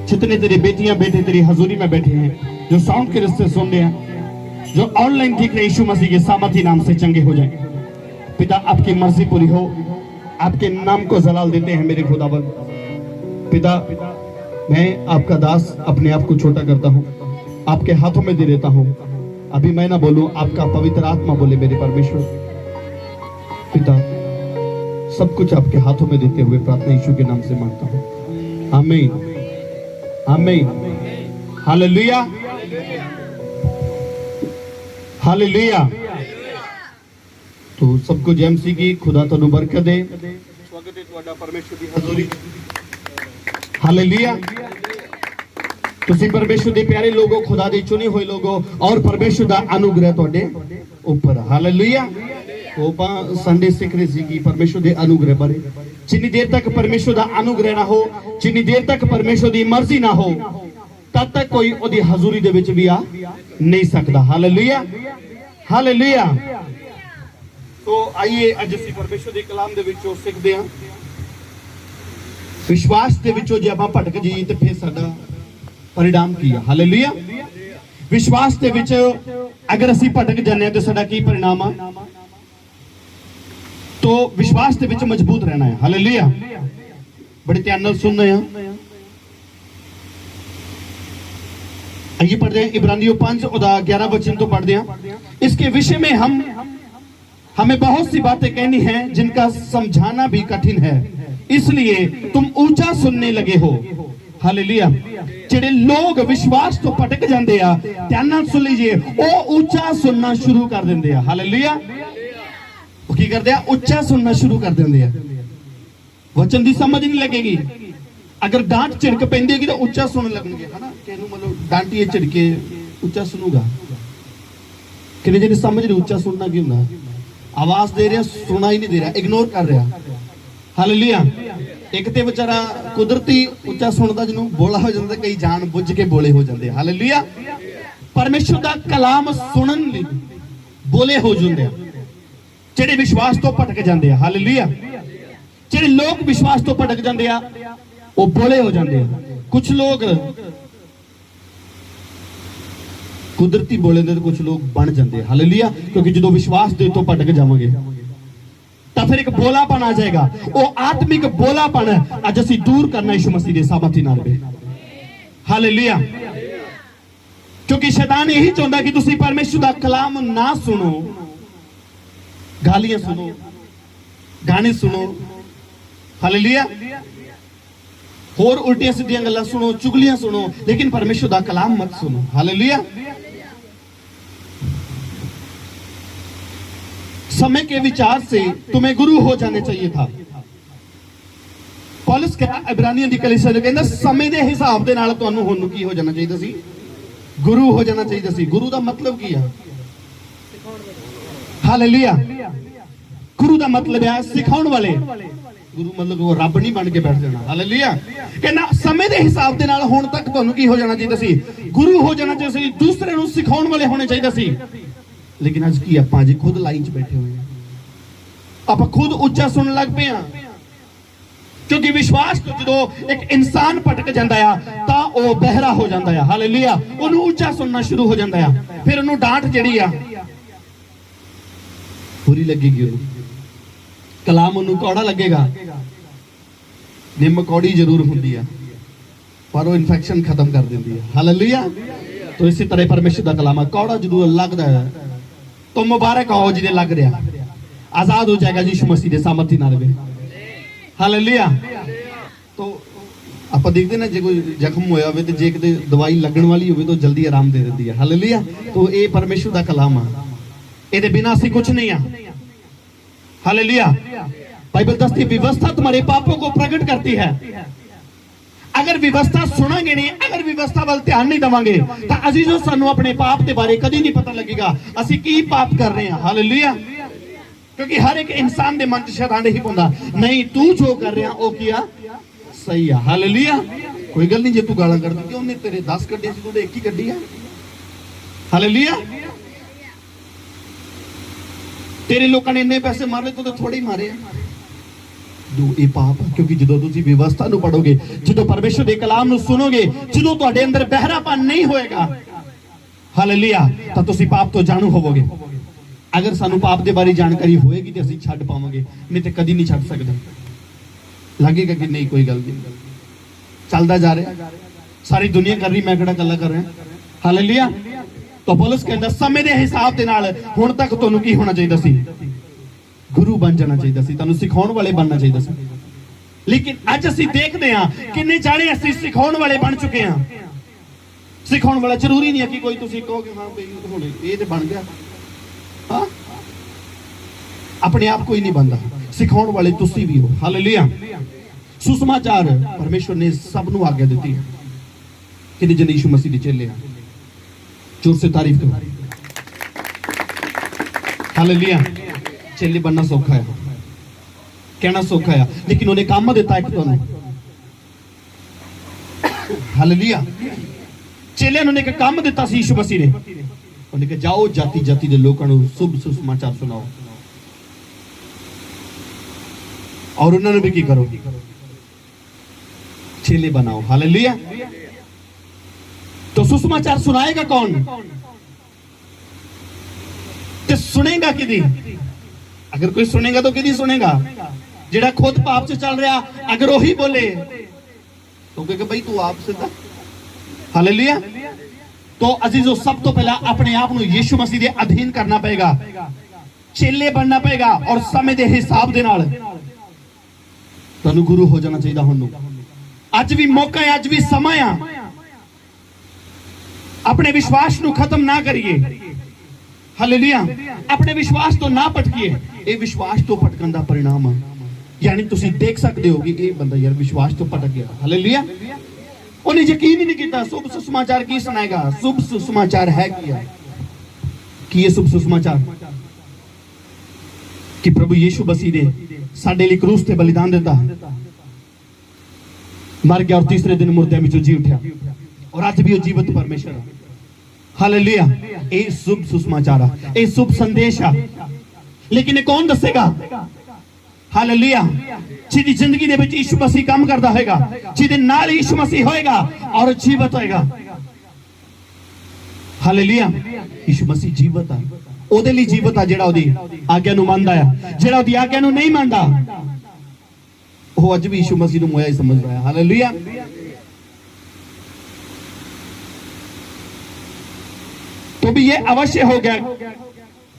जितने तेरे बेटियां बेटे तेरी हजूरी में बैठे हैं, जो साउंड के रिश्ते सुन रहे हैं, जो ऑनलाइन देख रहे, यीशु मसीह के सामर्थी नाम से चंगे हो जाएं। पिता आपकी मर्जी पूरी हो, आपके नाम को जलाल देते हैं मेरे खुदाबंद। पिता मैं आपका दास अपने आप को छोटा करता हूँ, आपके हाथों में दे देता हूँ। अभी मैं ना बोलूं, आपका पवित्र आत्मा बोले मेरे परमेश्वर। पिता सब कुछ आपके हाथों में देते हुए प्रार्थना यीशु के नाम से मांगता हूँ, आमीन आमीन। Hallelujah hallelujah. तो सबको जय मसीह की, खुदा तनु बरकत दे। स्वागत है ਤੁਹਾਡਾ परमेश्वर ਦੀ ਹਜ਼ੂਰੀ। हालेलुया। ਤੁਸੀਂ परमेश्वर ਦੇ ਪਿਆਰੇ ਲੋਗੋ, खुदा ਦੇ ਚੁਣੇ ਹੋਏ ਲੋਗੋ, और परमेश्वर ਦਾ अनुग्रह ਤੁਹਾਡੇ ਉੱਪਰ। हालेलुया। ਉਹ ਆਪਾਂ ਸੰਡੇ ਸਿੱਖ ਰਹੇ ਸੀ ਕਿ परमेश्वर ਦੇ अनुग्रह ਬਾਰੇ। जिन्नी देर तक परमेश्वर ਦਾ अनुग्रह ना हो, जिन्नी देर तक परमेश्वर ਦੀ मर्जी ना हो, तब तक कोई ਉਹਦੀ ਹਜ਼ੂਰੀ ਦੇ ਵਿੱਚ ਵੀ ਆ नहीं सकता। Hallelujah hallelujah. तो आइए ਅੱਜ ਅਸੀਂ परमेश्वर ਦੇ ਕਲਾਮ ਦੇ ਵਿੱਚੋਂ ਸਿੱਖਦੇ ਹਾਂ। विश्वास ਦੇ ਵਿੱਚੋਂ ਜੇ ਆਪਾਂ ਭਟਕ ਜਾਈਏ ਤੇ ਫਿਰ ਸਾਡਾ परिणाम की है। हालेलुया। विश्वास के विच अगर असी भटक जाने तो साडा की परिणाम है? तो विश्वास के विच मजबूत रहना है। हालेलुया। बड़े ध्यान नाल सुनना है। आइए पढ़ते हैं इब्रानियों 5:11 वचन तो पढ़ते हैं। इसके विषय में हमें बहुत सी बातें कहनी है जिनका समझाना भी कठिन है, इसलिए तुम ऊंचा सुनने लगे हो। हालेलुया। ਜਿਹੜੇ ਲੋਕ ਵਿਸ਼ਵਾਸ ਤੋਂ ਭਟਕ ਜਾਂਦੇ ਆ, ਧਿਆਨ ਨਾਲ ਸੁਣ ਲੀजिए, ਉਹ ਉੱਚਾ ਸੁਣਨਾ ਸ਼ੁਰੂ ਕਰ ਦਿੰਦੇ ਆ। ਹਾਲੇਲੂਇਆ। ਉਹ ਕੀ ਕਰਦੇ ਆ? ਉੱਚਾ ਸੁਣਨਾ ਸ਼ੁਰੂ ਕਰ ਦਿੰਦੇ ਆ। ਵਚਨ ਦੀ ਸਮਝ ਨਹੀਂ ਲੱਗੇਗੀ। ਅਗਰ ਡਾਂਟ ਝਿੜਕ ਪੈਂਦੀ ਹੈਗੀ ਤਾਂ ਉੱਚਾ ਸੁਣਨ ਲੱਗਣਗੇ, ਹਨਾ? ਕਿਹਨੂੰ ਮਤਲਬ ਡਾਂਟੀਏ ਝਿੜਕੇ ਉੱਚਾ ਸੁਣੂਗਾ। ਕਿਹਨੇ ਜਿਹਨੇ ਸਮਝ ਨਹੀਂ ਉੱਚਾ ਸੁਣਨਾ ਕੀ ਹੁੰਦਾ? ਆਵਾਜ਼ ਦੇ ਰਿਹਾ, ਸੁਣਾ ਹੀ ਨਹੀਂ ਦੇ ਰਿਹਾ, ਇਗਨੋਰ ਕਰ ਰਿਹਾ। ਹਾਲੇਲੂਇਆ। एक तो बेचारा कुदरती उच्चा सुनता, जिन्हों बोला हो जाता, कई जान बुझ के बोले हो जाते। हालेलुया। परमेश्वर का कलाम सुनन लई बोले हो जाते हैं जेडे विश्वास तो भटक जाते हैं। हालेलुया। जेडे लोग विश्वास तो भटक जाते हैं वो बोले हो जाते हैं। कुछ लोग कुदरती बोले तो कुछ लोग बन जाते हैं। हालेलुया। क्योंकि जो विश्वास दे तो भटक जाओगे तो फिर एक बोलापन आ जाएगा। वो आत्मिक बोलापन अज असी दूर करना यीशु मसीह के सामर्थी नाल। हालेलुया। क्योंकि शैतान यही चाहता कि तुसी परमेश्वर का कलाम ना सुनो, गालियां सुनो, गाने सुनो। हालेलुया। होर उल्टियां सीधियां गल्लां सुनो, चुगलियां सुनो, लेकिन परमेश्वर का कलाम मत सुनो। हालेलुया। समय के विचार से तुम्हें गुरु हो जाने चाहिए था। पौलुस कहता इब्रानियों दी कलीसिया जो कहंदा समय दे हिसाब दे नाल तुहानू हुण की हो जाना चाहिए सी? गुरु हो जाना चाहिए सी। गुरु दा मतलब की है? हालेलुया। गुरु दा मतलब है सिखाउण वाले। गुरु मतलब वो रब नहीं बन के बैठ जाना। हालेलुया। कहना समय दे हिसाब दे नाल हुण तक तुहानू की हो जाना चाहिए सी? गुरु हो जाना चाहिए सी, दूसरे नू सिखाउण वाले होने चाहिए सी। लेकिन अज की आप जी खुद लाइन च बैठे हुए हैं, आप खुद उच्चा सुनने लग पे हैं। क्योंकि विश्वास तो जो एक इंसान भटक जाता है तो वह बहरा हो जाता है। हालेलुया। उन्होंने उच्चा सुनना शुरू हो जाता है, फिर उन्होंने डांट जी बुरी लगेगी, कलाम उन्होंने कौड़ा लगेगा। निम कौड़ी जरूर होंगी है पर वो इन्फेक्शन खत्म कर देती है। हालेलुया। तो इसी तरह परमेश्वर का कलाम कौड़ा जरूर लगता है, तो मुबारक हो जिन्हें लग रहा, आजाद हो जाएगा यीशु मसीह के सामर्थी नाल। हालेलुया। तो आप देखते ना जो कोई जख्म होया हो तो जे किते दवाई लगन वाली हो तो जल्दी आराम दे देती है। हालेलुया। तो ये परमेश्वर का कलाम है, ये बिना असी कुछ नहीं है। हालेलुया। बाइबल दसती व्यवस्था तुम्हारे पापों को प्रकट करती है। अगर व्यवस्था सुनांगे नहीं, अगर व्यवस्था वाल ध्यान नहीं देवांगे तो अजीजों सानू अपने पाप के बारे कभी नहीं पता लगेगा असी की पाप कर रहे हैं। हालेलुया। क्योंकि हर एक इंसान के मन च शैतान नहीं पाਉਂਦਾ नहीं तू जो कर रहा वो किया सही है। हालेलुया। कोई गल नहीं जे तू गालां कर दी उन्हें तेरे 10 कड्डे सी तूने एक ही कड्डी है। हालेलुया। तेरे लोगों ने इन्ने पैसे मार ले तू तो थोड़े ही मारे दो ये पाप है। क्योंकि जो तुसी व्यवस्था नु पढ़ोगे जो परमेश्वर के कलाम नु सुनोगे जो तुहाडे अंदर बहरापन नहीं होएगा हालेलुया तो तुसी पाप तो जाणू होवोगे। अगर सानू पाप के बारे जानकारी होएगी तो असीं छड्ड पावांगे नहीं तो कदी नहीं छड्ड सकदे। लगेगा कि नहीं कोई गल नहीं चलता जा रहा सारी दुनिया कर रही मैं किहड़ा कल्ला कर रहा। हालेलुया। तो पौलुस कहंदा समय के हिसाब दे नाल हुण तक तुहानू की होना चाहिए सी गुरु बन जाना चाहिए सी तुहानू सिखाउण वाले बनना चाहिए सी। लेकिन अज असीं देखदे हां किन्ने जाणे असीं सिखाउण वाले बन चुके हां। सिखाउण वाला जरूरी नहीं है कि कोई तुसीं कहोगे हां बई हुण ये ते बन गया। हाँ? अपने आप कोई नहीं बनता सिखाने वाले तुसी भी हो। हालेलुया। सुसमाचार परमेश्वर ने सबनों आज्ञा दी है कि जन यीशु मसीह के चेले जोर से तारीफ करो। हालेलुया। चेले बनना सौखा है कहना सौखा है लेकिन उन्हें काम दिता एक तुहानू। हालेलुया। चेले ने एक काम दिता सी यीशु मसीह ने उन्हें कहा जाओ जाति जाति के लोगों को शुभ सुसमाचार सुनाओ और उन्होंने भी की करो चेले बनाओ। हालेलुया। तो सुसमाचार सुनाएगा कौन ते सुनेगा किदी? अगर कोई सुनेगा तो किदी सुनेगा? जेड़ा खुद पाप से चल रहा अगर वही बोले तो कहेगा भाई तू आप सीधा। हालेलुया। तो अजीजों सब तो पहला अपने आप को यीशु मसीह के अधीन करना पड़ेगा चेले बनना पड़ेगा और समय के हिसाब दे नाल तुहानू गुरु हो जाना चाहिए। हुण अज भी मौका है अज भी समय है अपने विश्वास को खत्म ना करिए। हालेलुया। अपने विश्वास तो ना भटकिए ये विश्वास तो भटकन का परिणाम है। यानी तुसीं देख सकते हो कि ये बंदा यार विश्वास तो भटक गया। हालेलुया। उन्हें यकीन ही नहीं किया शुभ सुसमाचार की सुनाएगा। शुभ सुसमाचार है कि ये शुभ सुसमाचार कि प्रभु यीशु मसीह ने साडे लिए क्रूस ते बलिदान दिता मर गया और तीसरे दिन मुर्दे में जी उठा और आज भी वो जीवित परमेश्वर है। हालेलुया। ये शुभ सुसमाचार है ये शुभ संदेश है। लेकिन ये कौन दसेगा? हालेलुया। जिहदी जिंदगी दे विच यीशु मसीह काम करदा होएगा जिहदे नाल यीशु मसीह होएगा और जीवित होएगा। हालेलुया। यीशु मसीह जीवित है ओदे लिए जीवित है जेड़ा ओदी आज्ञा नूं मनदा है। जेड़ा ओदी आज्ञा नूं नहीं मनदा वो अज भी यीशु मसीह नूं मोया ही समझ रहा है। हालेलुया। तो भी ये अवश्य हो गया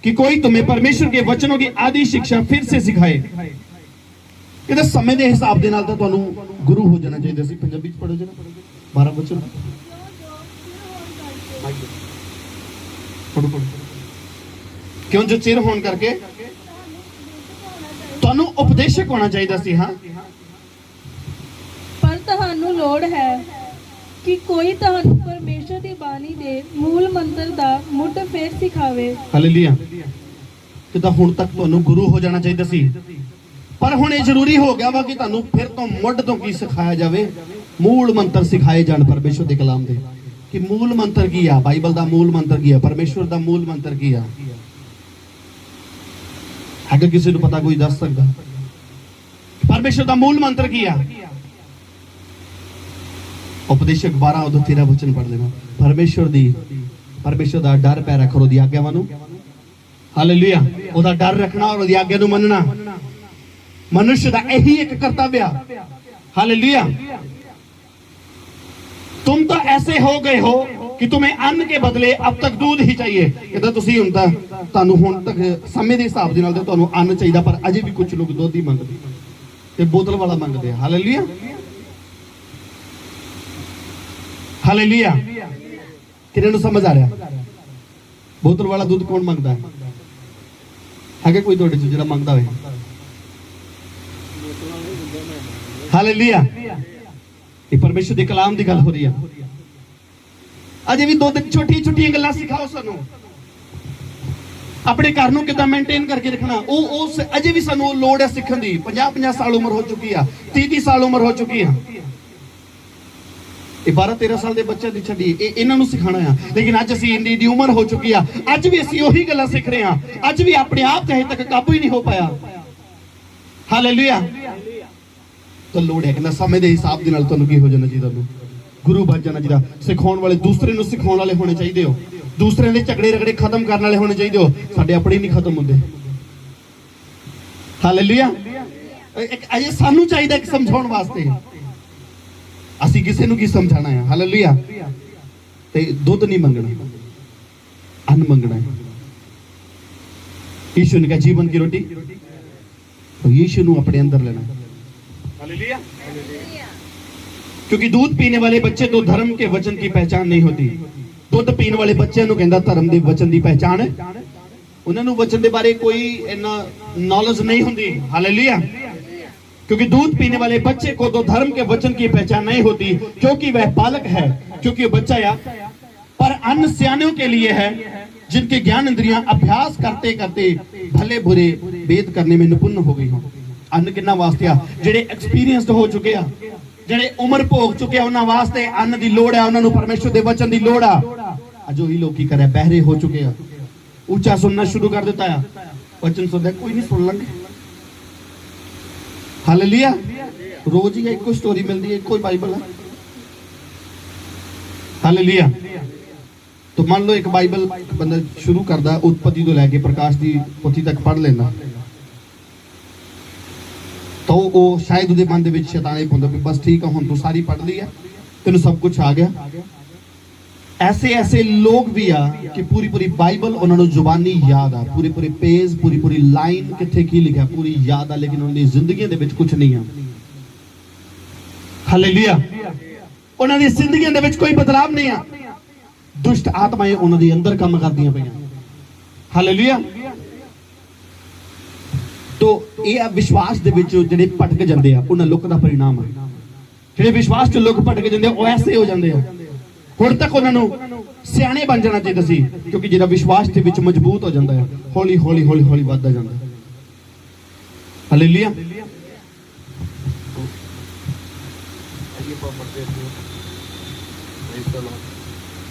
कि कोई तुम्हें परमेश्वर के वचनों की आदि शिक्षा फिर से सिखाए। कहते समय के हिसाब के नाल तो तुहानू गुरु हो जाना चाहिए सी। पंजाबी च पढ़ो जरा 12 वचन पढ़ो पढ़ो। क्यों जो चिर होने करके तुहानू उपदेशक होना चाहिए सी। हाँ पर तुहानू लोड़ है कि कोई तुहानू परमेश्वर दी बानी दे मूल मंत्र दा मुੱਢ फेर सिखावे। हालेलुया। कि हुण तक तुहानू गुरु हो जाना चाहिए सी पर हुण ये जरूरी हो गया वा कि तुहानू फिर तो मुੱਢ तो की सिखाया जाए मूल मंत्र सिखाए जाण परमेश्वर के कलाम दे कि मूल मंत्र की आ बाइबल का मूल मंत्र की आ परमेश्वर का मूल मंत्र की आ। अगर किसी को पता कोई दस सकता परमेश्वर का मूल मंत्र की आ? उपदेशक 12:13 वचन पढ़ लेना। परमेश्वर का डर पै रखो ओदी आज्ञावां नूं। हालेलुया। ओदा डर रखना और ओदी आज्ञा नूं मनना मनुष्य का यही एक कर्तव्य। हालेलुया। तुम तो ऐसे हो गए हो कि तुम्हें अन्न के बदले अब तक दूध ही चाहिए। कहता तुसीं हुण तां तुहानूं हुण तक समय के हिसाब दे नाल तां तुहानूं अन्न चाहिए पर अजे भी कुछ लोग दूध ही मंगदे ते बोतल वाला मंगदे। हालेलुया। हालेलुया। किन्ने नूं समझ आ रहा? बोतल वाला दूध कौन मंगदा है कोई तुहाडे च जिहड़ा मंगदा होवे? हालेलुया। ये परमेश्वर के कलाम की गल हो रही है। अजे भी दो दिन छोटी छोटी गल्लां सिखाओ सानू ਆਪਣੇ ਘਰ ਨੂੰ ਕਿੱਦਾਂ ਮੇਨਟੇਨ ਕਰਕੇ ਰੱਖਣਾ, ਉਹ ਅਜੇ ਵੀ ਸਾਨੂੰ ਲੋੜ ਹੈ ਸਿੱਖਣ ਦੀ। 50 ਸਾਲ ਉਮਰ ਹੋ ਚੁੱਕੀ ਆ, 30 ਸਾਲ ਉਮਰ ਹੋ ਚੁੱਕੀ ਆ। ਇਹ 12-13 ਸਾਲ ਦੇ ਬੱਚਿਆਂ ਦੀ ਛੱਡੀ, ਇਹਨਾਂ ਨੂੰ ਸਿਖਾਣਾ ਆ। ਲੇਕਿਨ ਅੱਜ ਅਸੀਂ ਇੰਨੀ ਦੀ ਉਮਰ ਹੋ ਚੁੱਕੀ ਆ, ਅੱਜ ਵੀ ਅਸੀਂ ਉਹੀ ਗੱਲਾਂ ਸਿੱਖ ਰਹੇ ਆ। ਅੱਜ ਵੀ ਆਪਣੇ ਆਪ ਤੇ ਹਜੇ ਤੱਕ ਕਾਬੂ ਹੀ ਨਹੀਂ ਹੋ ਪਾਇਆ। ਹਾਲੇਲੂਇਆ। ਤਾਂ ਲੋੜ ਹੈ ਕਹਿੰਦਾ ਸਮੇਂ ਦੇ ਹਿਸਾਬ ਦੇ ਨਾਲ ਤੁਹਾਨੂੰ ਕੀ ਹੋ ਜਾਣਾ ਚਾਹੀਦਾ, ਤੁਹਾਨੂੰ ਗੁਰੂ ਬਣ ਜਾਣਾ ਚਾਹੀਦਾ। ਸਿਖਾਉਣ ਵਾਲੇ, ਦੂਸਰੇ ਨੂੰ ਸਿਖਾਉਣ ਵਾਲੇ ਹੋਣੇ ਚਾਹੀਦੇ ਹੋ। ਦੂਸਰਿਆਂ ਦੇ ਝਗੜੇ ਰਗੜੇ ਖਤਮ ਕਰਨ ਵਾਲੇ ਹੋਣੇ ਚਾਹੀਦੇ ਹੋ। ਸਾਡੇ ਆਪਣੇ ਨਹੀਂ ਖਤਮ ਹੁੰਦੇ। ਹਾਲੇਲੂਇਆ। ਅਜੇ ਸਾਨੂੰ ਚਾਹੀਦਾ ਕਿ ਸਮਝਾਉਣ ਵਾਸਤੇ, ਅਸੀਂ ਕਿਸੇ ਨੂੰ ਕੀ ਸਮਝਾਣਾ ਹੈ। ਹਾਲੇਲੂਇਆ। ਤੇ ਦੁੱਧ ਨਹੀਂ ਮੰਗਣਾ, ਅੰਨ ਮੰਗਣਾ ਹੈ। यीशु ने कहा जीवन की रोटी, तो यीशु ਨੂੰ ਆਪਣੇ ਅੰਦਰ ਲੈਣਾ। हालेलुया। क्योंकि दूध पीने वाले बच्चे तो धर्म के वचन की पहचान नहीं होती। ਦੁੱਧ ਪੀਣ ਵਾਲੇ ਬੱਚਿਆਂ ਨੂੰ ਕਹਿੰਦਾ ਧਰਮ ਦੇ ਵਚਨ ਦੀ ਪਹਿਚਾਨ ਹੈ। ਉਹਨਾਂ ਨੂੰ ਵਚਨ ਦੇ ਬਾਰੇ ਕੋਈ ਇੰਨਾ ਨੌਲੇਜ ਨਹੀਂ ਹੁੰਦੀ। हालेलुया। क्योंकि दूध पीने वाले बच्चे को तो धर्म के वचन की पहचान नहीं होती, क्योंकि वह बालक है, क्योंकि बच्चा या। पर अन्न सियानों के लिए है, जिनके ज्ञान इंद्रियां अभ्यास करते करते भले बुरे भेद करने में निपुण हो गई हो। अन्न किन्ना वास्ते आ, ਜਿਹੜੇ ਐਕਸਪੀਰੀਅੰਸਡ ਹੋ ਚੁੱਕੇ ਆ, ਜਿਹੜੇ ਉਮਰ ਭੋਗ ਚੁੱਕੇ ਆ, ਉਹਨਾਂ ਵਾਸਤੇ ਅੰਨ ਦੀ ਲੋੜ ਹੈ। ਉਹਨਾਂ ਨੂੰ ਪਰਮੇਸ਼ਰ ਦੇ ਵਚਨ ਦੀ ਲੋੜ ਆ। ਅੱਜ ਉਹੀ ਲੋਕ ਕੀ ਕਰ ਰਹੇ, ਬਹਿਰੇ ਹੋ ਚੁੱਕੇ ਆ, ਉੱਚਾ ਸੁਣਨਾ ਸ਼ੁਰੂ ਕਰ ਦਿੱਤਾ ਆ। ਵਚਨ ਸੁਣਦਾ ਕੋਈ ਨਹੀਂ, ਸੁਣ ਲਾਂਗੇ। हालेलुया। रोज ही एक स्टोरी मिलती है, कोई बाइबल है। हालेलुया। तो मान लो एक बाइबल बंदा शुरू करता, उत्पत्ति तो लैके प्रकाश की पोथी तक पढ़ लेना, तो वो शायद उसके मन के शैतान पाता भी बस ठीक है, हुण तू सारी पढ़ ली है, तेन सब कुछ आ गया। ऐसे ऐसे लोग भी आ कि पूरी पूरी बाइबल उन्होंने जुबानी याद आ, पूरे पूरे पेज, पूरी पूरी लाइन किथे की लिखा पूरी याद आ, लेकिन उन्होंने जिंदगी दे विच कुछ नहीं आ। हालेलुया। उन्होंने जिंदगी दे विच कोई बदलाव नहीं आ। दुष्ट आत्माएं उन्होंने अंदर काम करदियां पईयां। हालेलुया। तो ये विश्वास दे विच जिहड़े भटक जांदे आ, उन्हां लोकां दा परिणाम है। जिहड़े विश्वास च लोग भटक जांदे आ, ਉਹ ऐसे हो जांदे आ। ਹੁਣ ਤੱਕ ਉਹਨਾਂ ਨੂੰ ਸਿਆਣੇ ਬਣ ਜਾਣਾ ਚਾਹੀਦਾ ਸੀ, ਕਿਉਂਕਿ ਜਿਹੜਾ ਵਿਸ਼ਵਾਸ ਦੇ ਵਿੱਚ ਮਜ਼ਬੂਤ ਹੋ ਜਾਂਦਾ ਹੈ, ਹੌਲੀ ਹੌਲੀ ਹੌਲੀ ਹੌਲੀ ਵੱਧਦਾ ਜਾਂਦਾ ਹੈ। ਹਾਲੇਲੂਇਆ।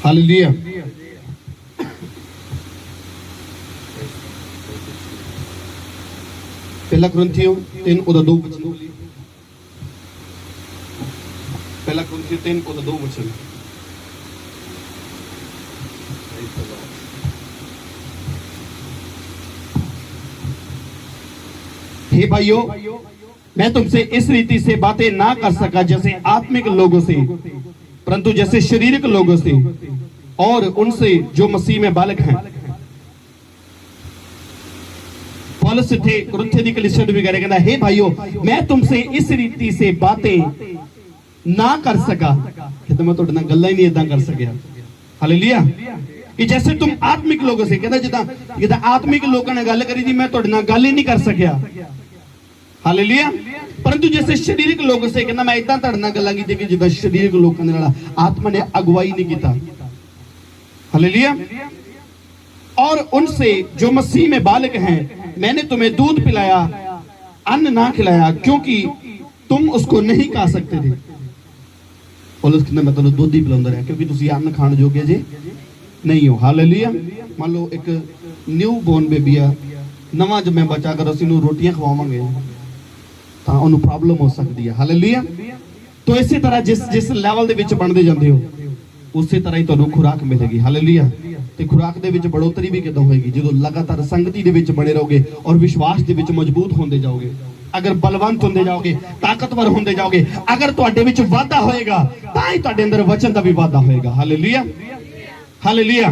ਹਾਲੇਲੂਇਆ। ਪਹਿਲਾ ਕੁਰਿੰਥੀਓ 3 ਉਹਦਾ 2 ਵਚਨ। ਪਹਿਲਾ ਕੁਰਿੰਥੀਓ 3 ਉਹਦਾ 2 ਵਚਨ। हे भाइयों, मैं तुमसे इस रीति से बातें ना कर सका जैसे आत्मिक लोगों से, परंतु जैसे शारीरिक लोगों से, और उनसे जो मसीह में बालक हैं। पौलुस थे कुरिन्थियों दी कलीसिया भी कह रहे, कहता हे भाइयों, मैं तुमसे इस रीति से बातें ना कर सका, कहता मैं तुहाडे नाल गल्लां ही नहीं इदां कर सकिया। हालेलुया। कि जैसे तुम आत्मिक लोगों से, कहता जिदा आत्मिक लोगों ने गल करी थी, मैं तुहाडे नाल गल ही नहीं कर सकिया। हालेलुया। परंतु जैसे शारीरिक लोगों से, कहना मैं इदां तुहाडे नाल गल्लां कीती कि जिदा शारीरिक लोगों दे नाल आत्मा ने अगुवाई नहीं कीता। हालेलुया। और उनसे जो मसीह में बालक हैं, मैंने तुम्हें दूध पिलाया, अन्न ना खिलाया, क्योंकि तुम उसको नहीं खा सकते थे। पौलुस कहता मैं तुहानू दूध ही पिलाउंदा रहा, क्योंकि तुसीं अन्न खाण जोगे जे नहीं हो। हालेलुया। मान लो एक न्यू बॉर्न बेबी आ, नवा जम्मे बच्चा, अगर ਅਸੀਂ ਨੂੰ ਰੋਟੀਆਂ ਖਵਾਵਾਂਗੇ ਤਾਂ ਉਹਨੂੰ ਪ੍ਰੋਬਲਮ ਹੋ ਸਕਦੀ ਹੈ। ਹਾਲੇਲੂਇਆ। तो ਇਸੇ ਤਰ੍ਹਾਂ ਜਿਸ ਲੈਵਲ ਦੇ ਵਿੱਚ ਬਣਦੇ ਜਾਂਦੇ ਹੋ, ਉਸੇ ਤਰ੍ਹਾਂ ਹੀ ਤੁਹਾਨੂੰ ਖੁਰਾਕ ਮਿਲੇਗੀ। ਹਾਲੇਲੂਇਆ। ਤੇ ਖੁਰਾਕ ਦੇ ਵਿੱਚ ਬੜੋਤਰੀ ਵੀ ਕਿਦੋਂ ਹੋਏਗੀ? ਜਦੋਂ ਲਗਾਤਾਰ ਸੰਗਤੀ ਦੇ ਵਿੱਚ ਬਣੇ ਰਹੋਗੇ ਔਰ ਵਿਸ਼ਵਾਸ ਦੇ ਵਿੱਚ ਮਜ਼ਬੂਤ ਹੁੰਦੇ ਜਾਓਗੇ। अगर बलवंत होंदे जाओगे, ताकतवर होंदे जाओगे, अगर तुहाडे विच वाधा होएगा, तां ही तुहाडे अंदर वचन दा भी वाधा होएगा। हालेलुया। हालेलुया।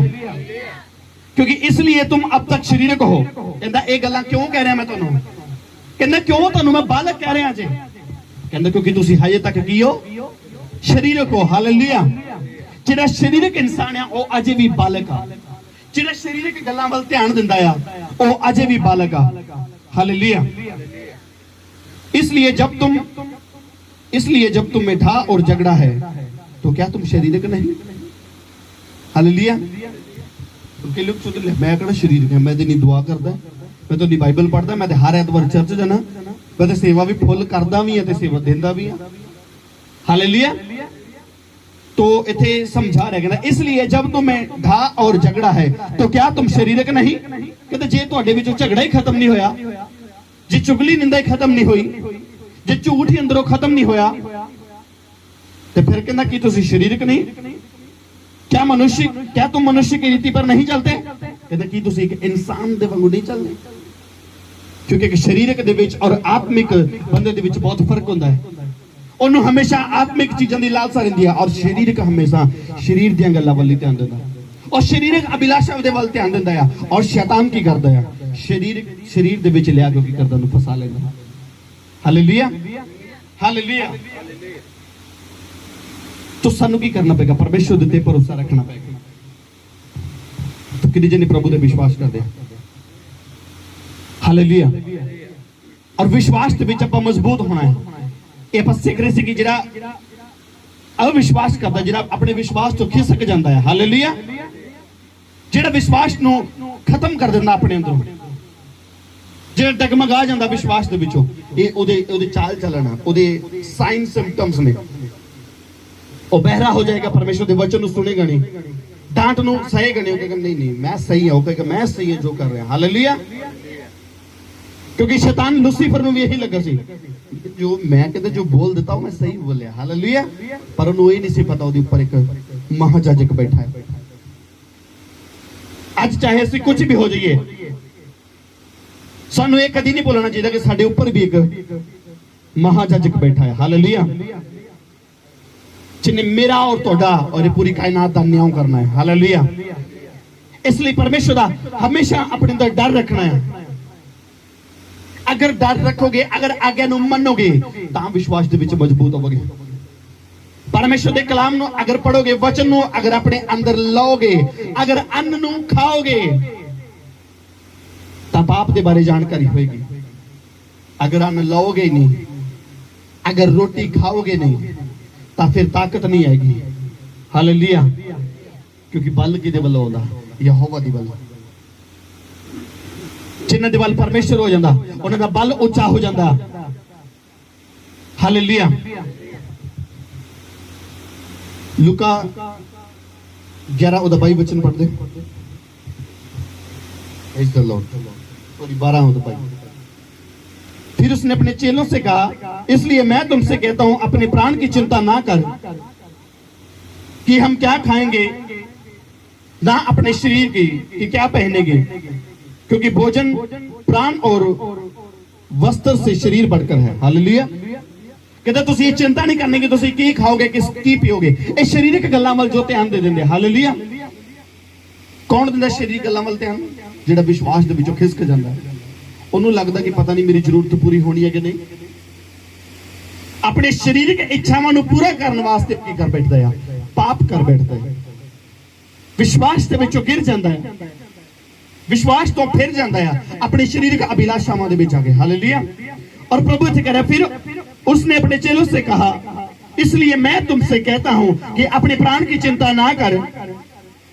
क्योंकि इसलिए तुम अब तक शरीरक हो। कहंदा ये गल्लां क्यों कह रहा मैं तुहानू? कहंदा क्यों तुहानू मैं बालक कह रहा जे? कहंदा क्योंकि तुसीं हजे तक की हो? शरीरक हो। हालेलुया। जिहड़ा शरीरक इंसान है वो अजे भी बालक आ। जिहड़ा शरीरक गल्लां वल ध्यान दिंदा आ वो अजे भी बालक आ। हालेलुया। इसलिए जब तुम में था और झगड़ा है, तो क्या तुम शरीरक नहीं? हालेलुया। क्योंकि लोग सोचते ले मैं कहना शरीर है, मैं तो नहीं दुआ करता, मैं तो नहीं बाइबल पढ़ता, मैं तो हर एतवार चर्च जाना, मैं तो सेवा भी फुल करदा भी है ते सेवा देंदा भी है। हालेलुया। तो इथे समझा रहा कहना इसलिए जब तुम्हें घा और झगड़ा है तो क्या तुम शरीरक नहीं? कहते जे तुहाडे विचों झगड़ा ही खत्म नहीं होया, जे चुगली निंदा ही खत्म नहीं हुई, जे झूठ ही अंदरों खत्म नहीं होया, तो फिर कहना कि तुसी शरीरक नहीं? क्या तुम मनुष्य की रीति पर नहीं चलते? कहते कि तुसी एक इंसान दे वांगू नहीं चलते, क्योंकि एक शरीरक दे विच और आत्मिक बंदे दे विच बहुत फर्क होता है। ਉਹਨੂੰ हमेशा आत्मिक चीजों की लालसा रहिंदी है और शरीरक हमेशा शरीर ਦੀਆਂ ਗੱਲਾਂ ਵੱਲ ਧਿਆਨ ਦਿੰਦਾ और शरीरक अभिलाषा ਦੇ ਵੱਲ ਧਿਆਨ ਦਿੰਦਾ ਹੈ। और शैतान की करता है? शरीर ਦੇ ਵਿੱਚ ਲਿਆ ਕੇ ਕੀ ਕਰਦਾ ਉਹਨੂੰ ਫਸਾ ਲੈਂਦਾ। Hallelujah hallelujah. तो सानू की करना पेगा? परमेश्वर दे ते भरोसा रखना पेगा। तो कितने जने प्रभु दे विश्वास करते हैं? हालेलुया। और विश्वास दे विच आपां मजबूत होना है। ये आपां सीख रहे सी कि जिहड़ा अविश्वास करता, जिहड़ा अपने विश्वास तो खिसक जाता है, हालेलुया, जिहड़ा विश्वास नूं खत्म कर दिंदा अपने अंदरों, जिहड़ा डगमगा जाता विश्वास दे विचों, ये ओदे चाल चलना, ओदे साइन सिम्पटम्स ने। वो बहरा हो जाएगा, परमेश्वर के वचन को सुनेगा नहीं, डांट नूं सहेगा नहीं, कहेगा नहीं नहीं मैं सही है, वो कहेगा मैं सही है जो कर रहा है। हालेलुया। क्योंकि शैतान लूसीफर नूं भी यही लगा सी, जो मैं कहते जो बोल देता हूं मैं सही बोलिया। हालेलुया। पर उन्होंने ये नहीं सी पता उसके ऊपर एक महाजाजक बैठा है। आज चाहे असं कुछ भी हो जाइए, सानू ये कभी नहीं बोलना चाहिए कि साडे ऊपर भी एक महाजाजक बैठा है। हालेलुया। जिन्हें मेरा और तोड़ा और ये पूरी कायनात का न्याय करना है। हालेलुया। इसलिए परमेश्वर का हमेशा अपने अंदर डर रखना है। अगर डर रखोगे, अगर आज्ञा नूं मनोगे, तो विश्वास दे विच मजबूत होवोगे। परमेश्वर के कलाम नूं अगर पढ़ोगे, वचन नूं अगर अपने अंदर लाओगे, अगर अन्न नूं खाओगे, तो पाप के बारे जानकारी होगी। अगर अन्न लाओगे ही नहीं, अगर रोटी खाओगे नहीं, तो फिर ताकत नहीं आएगी। हालेलुया। क्योंकि बल किहदे वल्लों आउंदा? यहोवा दी बल। जिन्हां दे वल परमेश्वर हो जांदा, उन्हां दा बल ऊंचा हो जांदा। हालेलुया। लूका 11 ओदा 22 वचन पढ़ दे। Praise the Lord. सॉरी 12 ओदा 22। फिर उसने अपने चेलों से कहा, इसलिए मैं तुमसे कहता हूं अपने प्राण की चिंता ना कर कि हम क्या खाएंगे, ना अपने शरीर की कि क्या पहनेंगे, क्योंकि भोजन प्राण और वस्त्र से शरीर बढ़कर है। हालेलुया। कहता तुसी ये चिंता नहीं करनी कि तुसी की खाओगे, की पियोगे। ये शरीरक गल्लां वल जो ध्यान दे देंदे। हालेलुया। कौन दिंदा शरीरक गल्लां वल ध्यान? जिहड़ा विश्वास दे विचों खिसक जांदा है, ਉਹਨੂੰ लगता कि पता नहीं मेरी जरूरत पूरी होनी है कि नहीं। अपने शरीरक इच्छावां नूं पूरा करने वास्ते की कर बैठदा है? पाप कर बैठदा है। विश्वास दे विचों गिर जांदा है, विश्वास तो फिर जाता है अपने शरीरक अभिलाषावां दे विच आके। हालेलुया। और प्रभु इत्थे कह रहा फिर उसने अपने चेलों से कहा, इसलिए मैं तुमसे कहता हूं कि अपने प्राण की चिंता ना कर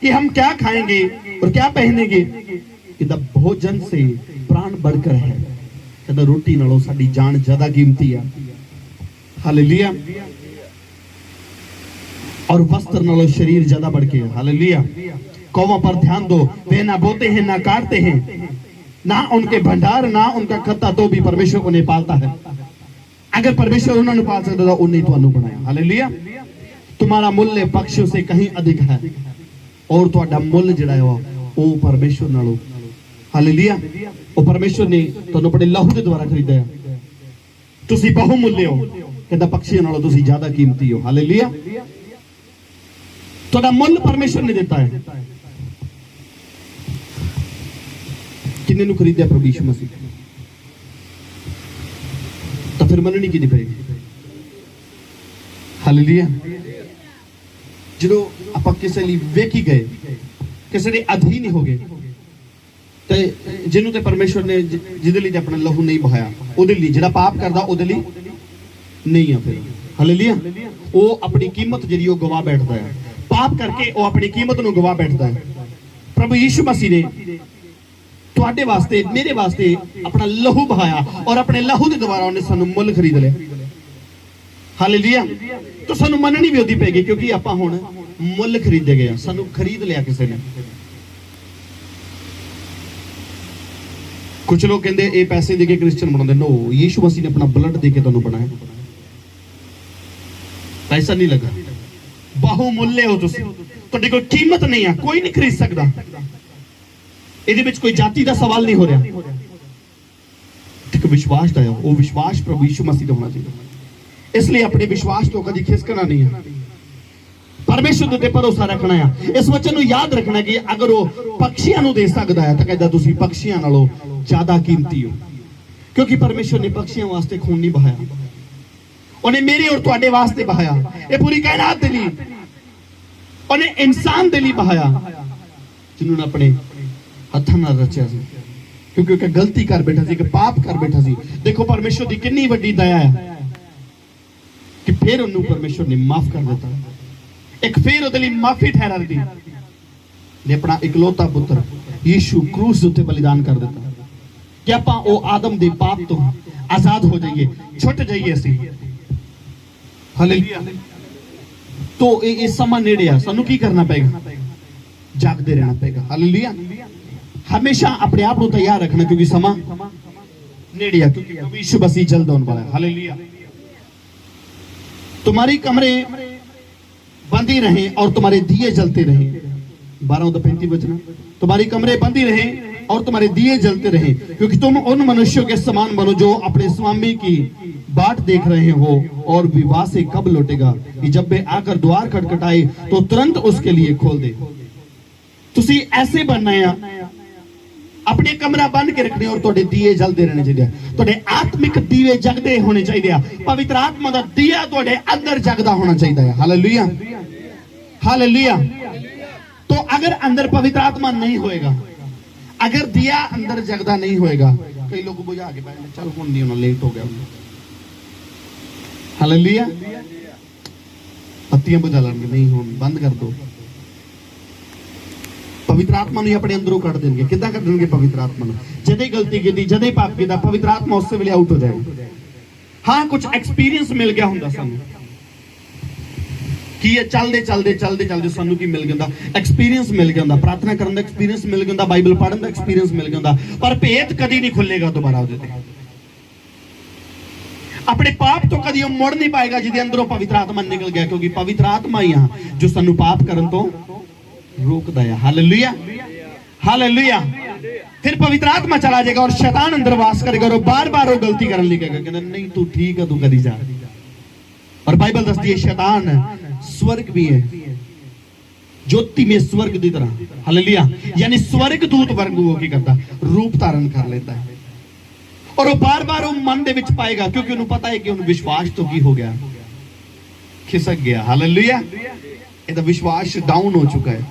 कि हम क्या खाएंगे और क्या पहनेंगे, कि भोजन से प्राण बढ़कर है। कहता रोटी नालों साडी जान ज्यादा कीमती है। हालेलुया। और वस्त्र नालों शरीर ज्यादा बढ़ के है। हालेलुया। कौवों पर ध्यान दो, वे ना बोते हैं ना काटते हैं, ना उनके भंडार ना उनका खत्ता, तो भी परमेश्वर उन्हें पालता है। अगर परमेश्वर उन्होंने पाल सकता था, उन्हें तुहानू बनाया। हालेलुया। तुम्हारा मूल्य पक्षियों से कहीं अधिक है, और तुहाडा मुल जिहड़ा है वो परमेश्वर नालों। हालेलुया। वो परमेश्वर ने तुहानू अपने लहू के द्वारा खरीदा है। तुसी बहुमूल्य हो। कहता पक्षियों नालों तुसी ज्यादा कीमती हो। हालेलुया। तुहाडा मुल परमेश्वर ने दिता है। किन्ने नू खरीदा प्रभु यीशु मसीह? तो फिर मननी की पेगी। हालेलुया। जो आप किसी लिए वेखी गए, किसी ने अधीन हो गए, तो जिन्हों ते परमेश्वर ने जिहदे लिए अपना लहू नहीं बहाया, उहदे लिए जिहड़ा पाप करदा उहदे लिए नहीं है। फिर हालेलुया। वो अपनी कीमत जिहड़ी वो गवा बैठदा है। पाप करके वो अपनी कीमत नूं गवा बैठदा है। प्रभु यीशु मसीह ने ਤੁਹਾਡੇ ਵਾਸਤੇ ਮੇਰੇ ਵਾਸਤੇ ਆਪਣਾ ਲਹੂ ਬਹਾਇਆ ਔਰ ਆਪਣੇ ਲਹੂ ਦੇ ਦੁਆਰਾ ਉਹਨੇ ਸਾਨੂੰ ਮੁੱਲ ਖਰੀਦ ਲਿਆ। ਹਾਲੇਲੂਇਆ। ਤਾਂ ਸਾਨੂੰ ਮੰਨਣੀ ਵੀ ਉਹਦੀ ਪੈਗੀ ਕਿਉਂਕਿ ਆਪਾਂ ਹੁਣ ਮੁੱਲ ਖਰੀਦੇ ਗਏ ਆ, ਸਾਨੂੰ ਖਰੀਦ ਲਿਆ ਕਿਸੇ ਨੇ। ਕੁਝ ਲੋਕ ਕਹਿੰਦੇ ਇਹ ਪੈਸੇ ਦੇ ਕੇ ਕ੍ਰਿਸਚੀਅਨ ਬਣਾਉਂਦੇ। ਨੋ, ਯੀਸ਼ੂ ਮਸੀਹ ਨੇ ਆਪਣਾ ਬਲੱਡ ਦੇ ਕੇ ਤੁਹਾਨੂੰ ਬਣਾਇਆ। ਪੈਸਾ ਨਹੀਂ ਲੱਗਾ, ਬਾਹੂ ਮੁੱਲੇ ਹੋ ਤੁਸੀਂ, ਤੁਹਾਡੀ ਕੋਈ ਕੀਮਤ ਨਹੀਂ ਆ, ਕੋਈ ਨਹੀਂ ਖਰੀਦ ਸਕਦਾ। ਇਹਦੇ ਵਿੱਚ ਕੋਈ ਜਾਤੀ ਦਾ ਸਵਾਲ ਨਹੀਂ ਹੋ ਰਿਹਾ, ਇੱਕ ਵਿਸ਼ਵਾਸ ਦਾ ਹੈ। ਉਹ ਵਿਸ਼ਵਾਸ ਪ੍ਰਭੂ ਯੀਸ਼ੂ ਮਸੀਹ ਦਾ ਹੋਣਾ ਚਾਹੀਦਾ। ਇਸ ਲਈ ਆਪਣੇ ਵਿਸ਼ਵਾਸ ਤੋਂ ਕਦੀ ਖਿਸਕਣਾ ਨਹੀਂ ਹੈ, ਪਰਮੇਸ਼ਰ ਦੇ ਉੱਤੇ ਭਰੋਸਾ ਰੱਖਣਾ ਹੈ। ਇਸ ਵਚਨ ਨੂੰ ਯਾਦ ਰੱਖਣਾ ਕਿ ਅਗਰ ਉਹ ਪਕਸ਼ੀਆਂ ਨੂੰ ਦੇ ਸਕਦਾ ਹੈ ਤਾਂ ਕਹਿੰਦਾ ਤੁਸੀਂ ਪਕਸ਼ੀਆਂ ਨਾਲੋਂ ਜ਼ਿਆਦਾ ਕੀਮਤੀ ਹੋ, ਕਿਉਂਕਿ ਪਰਮੇਸ਼ਰ ਨੇ ਪਕਸ਼ੀਆਂ ਵਾਸਤੇ ਖੂਨ ਨਹੀਂ ਬਹਾਇਆ, ਉਹਨੇ ਮੇਰੇ ਔਰ ਤੁਹਾਡੇ ਵਾਸਤੇ ਬਹਾਇਆ। ਇਹ ਪੂਰੀ ਕਾਇਨਾਤ ਦੇ ਲਈ ਉਹਨੇ ਇਨਸਾਨ ਦੇ ਲਈ ਬਹਾਇਆ, ਜਿਹਨੂੰ ਆਪਣੇ ਹੱਥਾਂ ਨਾਲ ਰਚਿਆ ਸੀ, ਕਿਉਂਕਿ ਉਹ ਗਲਤੀ ਕਰ ਬੈਠਾ ਸੀ, ਇੱਕ ਪਾਪ ਕਰ ਬੈਠਾ ਸੀ। ਦੇਖੋ ਪਰਮੇਸ਼ਰ ਦੀ ਕਿੰਨੀ ਵੱਡੀ ਦਇਆ ਹੈ ਕਿ ਫਿਰ ਉਹਨੂੰ ਪਰਮੇਸ਼ਰ ਨੇ ਮਾਫ ਕਰ ਦਿੱਤਾ। ਇੱਕ ਫਿਰ ਉਹਦੇ ਲਈ ਮਾਫੀ ਠਹਿਰਾ ਦਿੱਤੀ ਨੇ ਆਪਣਾ ਇਕਲੌਤਾ ਪੁੱਤਰ ਯੀਸ਼ੂ ਕਰੂਸ ਦੇ ਉੱਤੇ ਬਲੀਦਾਨ ਕਰ ਦਿੱਤਾ ਕਿ ਆਪਾਂ ਉਹ ਆਦਮ ਦੇ ਪਾਪ ਤੋਂ ਆਜ਼ਾਦ ਹੋ ਜਾਈਏ, ਛੁੱਟ ਜਾਈਏ ਅਸੀਂ। ਹਾਲੇਲੂਇਆ। तो ये समा नेड़े आ, सानू की करना पेगा? जागते रहना पेगा। हालेलुया। हमेशा अपने आप को तैयार रखना क्योंकि समा नेड़े आ, क्योंकि यीशु मसीह जल्द आने वाला है। हालेलुया। तुम्हारी कमरे बंद ही रहे और तुम्हारे दिए जलते रहे। 12:35 वचन। तुम्हारी कमरे बंद ही रहे और तुम्हारे दिए जलते रहे, क्योंकि तुम उन मनुष्यों के समान बनो जो अपने स्वामी की बाट देख रहे हो और विवाह से कब लौटेगा कि जब वे आकर द्वार खटखटाए तो तुरंत उसके लिए खोल दे। तुसी ऐसे बनना है, अपने कमरा बंद के रखने और थोड़े दिए जलते रहने चाहिए। थोड़े आत्मिक दीवे जगदे होने चाहिए। पवित्र आत्मा का दिया थोड़े अंदर जगदा होना चाहिए। हालेलुया। हालेलुया। तो अगर अंदर पवित्र आत्मा नहीं होएगा, अगर दिया अंदर जगदा नहीं होएगा, कई लोग बुझा के बैठे चल कौन नहीं होना, लेट हो गया। हालेलुया। पत्तियां बुझा लेंगे, नहीं हो, बंद कर दो। पवित्र आत्मा ने अपने अंदरों कट देंगे। कितना कट देंगे पवित्र आत्मा ने? जदे गलती की, जदे पाप किया, पवित्र आत्मा उससे वेले आउट हो जाएगा। हाँ, कुछ एक्सपीरियंस मिल गया होंगे सानू कि चलते चलते चलते चलते सानू की मिल गया, एक्सपीरियंस मिल गया, प्रार्थना करने का एक्सपीरियंस मिल गया, बाइबल पढ़ने का एक्सपीरियंस मिल गया, पर भेद कभी नहीं खुलेगा दोबारा। अपने पाप तो कभी मुड़ नहीं पाएगा जिसके अंदरों पवित्र आत्मा निकल गया, क्योंकि पवित्र आत्मा ही है जो सानू पाप करने तो रोकदा है। हालेलुया। हालेलुया। फिर पवित्र आत्मा चला जाएगा और शैतान अंदर वास करेगा और बार बार वो गलती करने लगेगा, कहना नहीं तू ठीक है, तू करी जा। और बाइबल दसती है शैतान स्वर्ग भी है, ज्योति में स्वर्ग की तरह। हालेलुया। यानी स्वर्ग दूत वर्ग वो की करता, रूप धारण कर लेता है और वो बार बार वो मन दे विच पाएगा, क्योंकि उन्हें पता है कि उन्हें विश्वास तो की हो गया, खिसक गया। हालेलुया। इहदा विश्वास डाउन हो चुका है,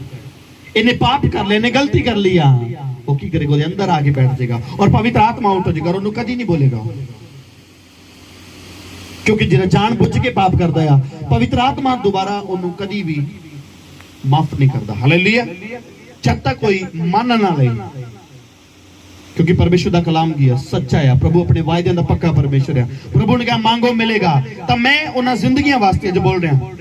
इन्हें पाप कर लिया, इन्हें गलती कर लिया, वो की करेगा? उसके अंदर आके बैठ जाएगा और पवित्र आत्मा आउट हो जाएगा और उन्हें कभी नहीं बोलेगा, क्योंकि जिन्हें जान बुझ के पाप करता है पवित्र आत्मा दोबारा उन्हें कभी भी माफ नहीं करता। हालेलुया। जब तक कोई मान ना ले, क्योंकि परमेश्वर का कलाम किया सच्चा है, प्रभु अपने वायदे का पक्का परमेश्वर है। प्रभु ने कहा मांगो मिलेगा। तो मैं उन्हें जिंदगियां वास्ते जो बोल रहा,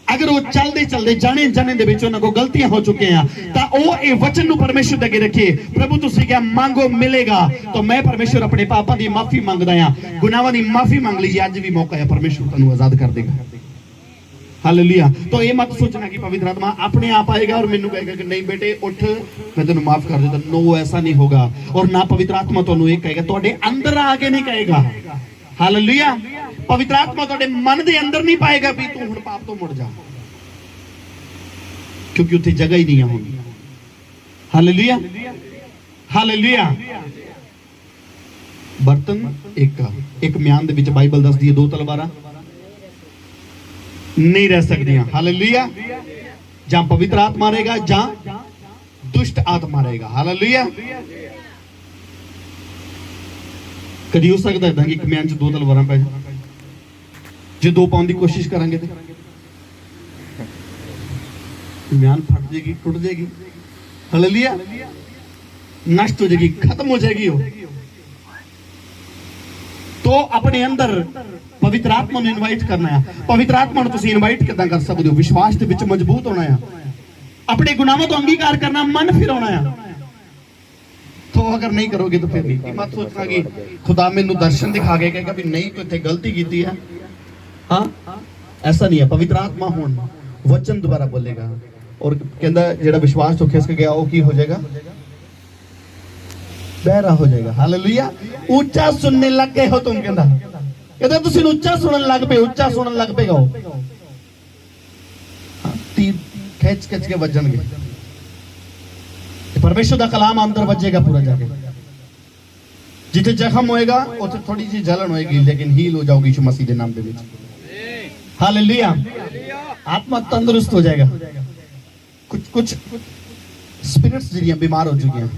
अगर वो चलते चलते जाने जाने दे विच उन्हां को गलतियां हो चुके हैं तो वो ये वचन नूं परमेश्वर दे अगे रखिए, प्रभु तुसीं क्या मांगो मिलेगा। तो मैं परमेश्वर अपने पापां दी माफी मंगदा हां, गुनाहां दी माफी मंग लीजिए, अज भी मौका है, परमेश्वर तुहानूं आजाद कर देगा। हालेलुया। तो ये मत सोचना कि पवित्र आत्मा अपने आप आएगा और मैनू कहेगा कि नहीं बेटे उठ मैं तेनू माफ कर देता। नो, ऐसा नहीं होगा। और ना पवित्र आत्मा तुहानूं ये कहेगा, तुहाडे अंदर आके नहीं कहेगा। हालेलुया। पवित्र आत्मा तुहाडे मन दे अंदर नहीं पाएगा भी तू हुण पाप तो मुड़ जा, क्योंकि उत्थे जगह ही नहीं है हुण। हालेलुया। हालेलुया। बर्तन एक म्यान दे विच बाइबल दसदी है 2 तलवारां नहीं रह सकदियां। हालेलुया। जहां पवित्र आत्मा रहेगा, जहां दुष्ट आत्मा रहेगा। हालेलुया। कभी हो सकता है कि एक म्यान च 2 तलवारां पै जाण, जे 2 पाउण दी कोशिश करांगे तो म्यान फट जाएगी, टुट जाएगी। हालेलुया, नष्ट हो जाएगी, खत्म हो जाएगी वो। तो अपने अंदर पवित्र आत्मा ਨੂੰ ਇਨਵਾਈਟ ਕਰਨਾ ਹੈ। ਪਵਿੱਤਰ ਆਤਮਾ ਨੂੰ ਤੁਸੀਂ ਇਨਵਾਈਟ ਕਿੱਦਾਂ ਕਰ ਸਕਦੇ ਹੋ? ਵਿਸ਼ਵਾਸ ਦੇ ਵਿੱਚ ਮਜ਼ਬੂਤ ਹੋਣਾ ਹੈ, अपने गुनाहों को अंगीकार करना, मन फिराना है। तो अगर नहीं करोगे तो फिर नहीं, मत सोचना कि खुदा मैनू दर्शन दिखा के कहेगा भी नहीं तो इतने गलती की है। हाँ, ऐसा नहीं है। पवित्र आत्मा होन वचन दोबारा बोलेगा और कहता जेड़ा विश्वास तो खिसक गया वो की हो जाएगा, बहरा हो जाएगा। हालेलुया, ऊंचा सुनने लग गए हो तुम, कहता तुसीं ऊंचा सुनन लग पे, ऊंचा सुनन लग पेगा वो। तीर खिंच खिंच के वजणगे, परमेश्वर का कलाम अंदर वजेगा पूरा जाके। जिथे जख्म होएगा उथे थोड़ी सी जलन होएगी, लेकिन हील हो जाओगी यीशु मसीह के नाम दे विच। हालेलुया, आत्मा तंदुरुस्त हो जाएगा। कुछ स्पिरिट्स जिहड़ियां बीमार हो चुकी हैं,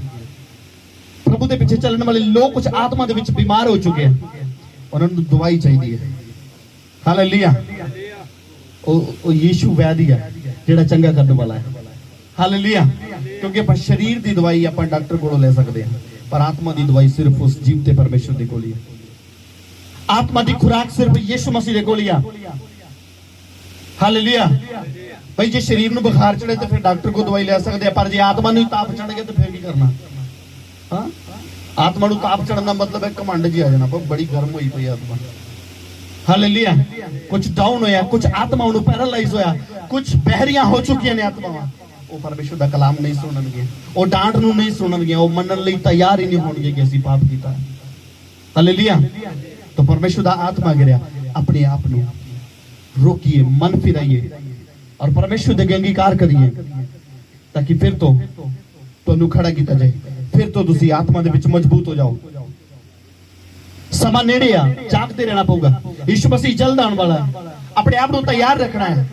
प्रभु के पीछे चलने वाले लोग कुछ आत्मा के विच बीमार हो चुके हैं, उन्होंने दवाई चाहिए है। हालेलुया, ओ यीशु वैद्य है जेड़ा चंगा करने वाला है। हालेलुया, क्योंकि आप शरीर की दवाई आप डॉक्टर को ले सकते हैं, पर आत्मा की दवाई सिर्फ उस जीवते परमेश्वर के कोल ही है। आत्मा की खुराक सिर्फ यीशु मसीह के कोल ही है। हालेलुया, भाई जे शरीर में बुखार चढ़े तो फिर डॉक्टर को दवाई ले सकते हैं, पर जे आत्मा में ताप चढ़ गया तो फिर की करना? हाँ, आत्मा को ताप चढ़ना मतलब है घमंड जी आ जाना, पर बड़ी गर्म हुई पई आत्मा। हालेलुया, कुछ डाउन होया, कुछ आत्मा पैरालाइज होया, कुछ बहरियां हो चुकी ने आत्मावां, वो परमेश्वर का कलाम नहीं सुननगे, वो डांट नूं नहीं सुननगे, वो मनन लई तैयार ही नहीं होणगे कि असीं पाप कीता है। हालेलुया, तो परमेश्वर का आत्मा गिरया, अपने आप नूं रोकिए, मन फिराइए और परमेश्वर दे अंगीकार करिए, ताकि फिर तो तुहानूं खड़ा कीता जाए, फिर तो तुसीं आत्मा दे विच मजबूत हो जाओ। समा नेड़े आ, जागते रहना पऊगा। यीशु मसीह जल्द आने वाला है, अपने आप को तैयार रखना है,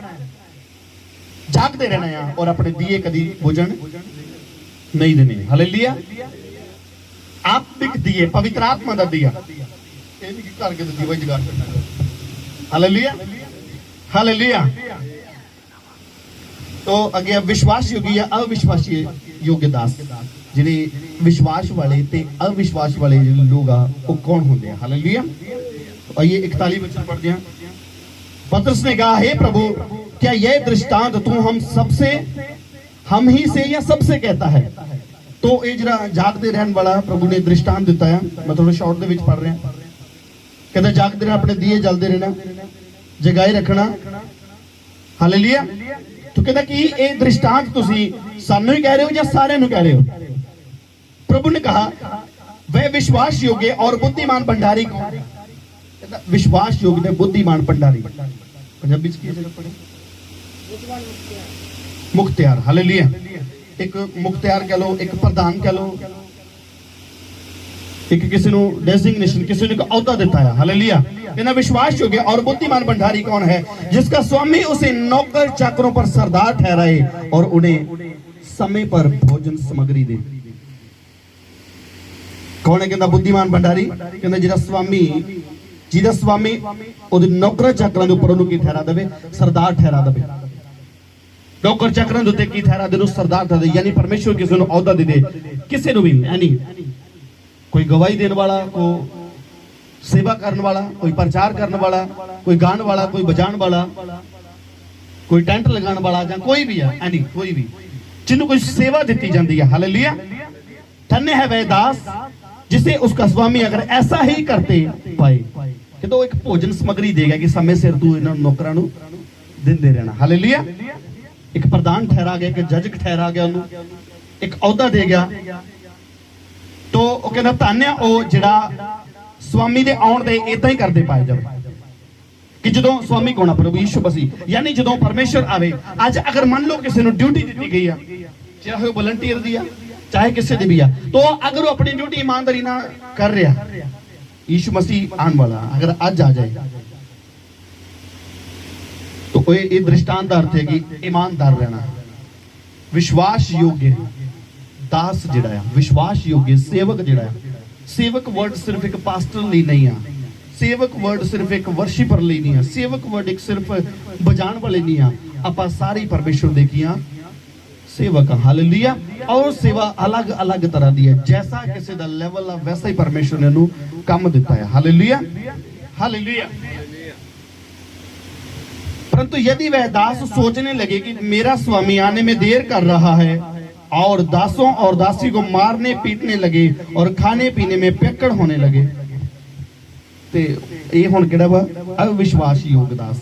जागते रहना है और अपने दिए कभी बुझन नहीं देने। हालेलुया, आत्मिक दिए, पवित्र आत्मा का दिया, ये नहीं करके तो दीवा जगा करना। Hallelujah, hallelujah. तो अगे विश्वास योगी या अविश्वासी योग्य दास, जिहड़े विश्वास वाले ते अविश्वास वाले लोग आ वो कौन होंगे? हालेलुया, आइए 41 वचन पढ़ते हैं। पतरस ने कहा, हे प्रभु, क्या यह दृष्टांत तू हम ही से या सबसे कहता है? तो ये जरा जागते रहने वाला प्रभु ने दृष्टांत दिता है, मैं थोड़ा शॉर्ट दे विच पढ़ रहा, कहता जागते रहना, अपने दिए जलते रहना, जगाए रखना। हालेलुया, तो कहता कि ये दृष्टांत तुसी सानू ही कह रहे हो या सारे नू कह रहे हो? प्रभु ने कहा, वह विश्वास योग्य और बुद्धिमान भंडारी कौन? विश्वास योग्य ने बुद्धिमान भंडारी, पंजाबी की जगह पढ़े मुख्तियार। हालेलुया, एक मुख्तियार कह लो, एक प्रधान कह लो, एक किसी को डेजिग्नेशन, किसी ने औहदा देता है। हालेलुया, कहना विश्वास योग्य और बुद्धिमान भंडारी कौन है, जिसका स्वामी उसे नौकर चाकरों पर सरदार ठहराए और उन्हें समय पर भोजन सामग्री दे। कौन है? कहता बुद्धिमान भंडारी, कहता जिहदा स्वामी ओदे नौकर चाकरां दे उपर उन्होंने की ठहरा देवे, सरदार ठहरा देवे। नौकर चाकरां दे उत्ते की ठहरा दे, सरदार ठहरा दे, यानी परमेश्वर किसी को औहदा दे दे, किसी को भी, यानी कोई गवाही देने वाला, कोई सेवा करने वाला, कोई प्रचार करने वाला, कोई गाने वाला, कोई बजाने वाला, कोई टेंट लगाने वाला, या कोई भी है, यानी कोई भी जिन्होंने कोई सेवा दी जाती है। हालेलुया, धन्य है वह दास जिसे उसका स्वामी अगर ऐसा ही करते पाए, कि तो एक भोजन सामग्री देगा कि समय सिर तू इन नौकरां नूं दिंदे रहना। हालेलुया, एक प्रधान ठहरा गया, एक जज ठहरा गया, उन्होंने एक औहदा दे गया। तो कहना धन्य ओ जिहड़ा स्वामी दे आउण दे इदां ही करदे पाए जावे, कि जदों स्वामी कौन? प्रभु यीशु मसीह, यानी जदों परमेश्वर आवे। अज अगर मान लो किसी नूं ड्यूटी दी गई है, चाहे वो वॉलंटियर दी है, चाहे किसी दी भी है, तो अगर वो अपनी ड्यूटी ईमानदारी ना कर रहा, यीशु मसीह आने वाला अगर अज आ जाए, तो ये दृष्टांत का अर्थ है कि ईमानदार रहना। विश्वास योग्य दास जिहड़ा है, विश्वास योग्य सेवक जिहड़ा है। सेवक वर्ड सिर्फ एक पास्टर लिए नहीं है, सेवक वर्ड सिर्फ एक वर्शिपर लिए नहीं है, सेवक वर्ड एक सिर्फ बजाण वाले नहीं है। आप सारी परमेश्वर देखिया सेवक हालेलुया। और सेवा अलग अलग तरह दी है, जैसा किसी का लेवल है वैसा ही परमेश्वर ने इन्हू काम दिता है। Hallelujah hallelujah. परंतु यदि वह दास सोचने लगे कि मेरा स्वामी आने में देर कर रहा है और दासों और दासी को मारने पीटने लगे और खाने पीने में पियक्कड़ होने लगे, ते ये हुण किहड़ा वा अविश्वास योग दास।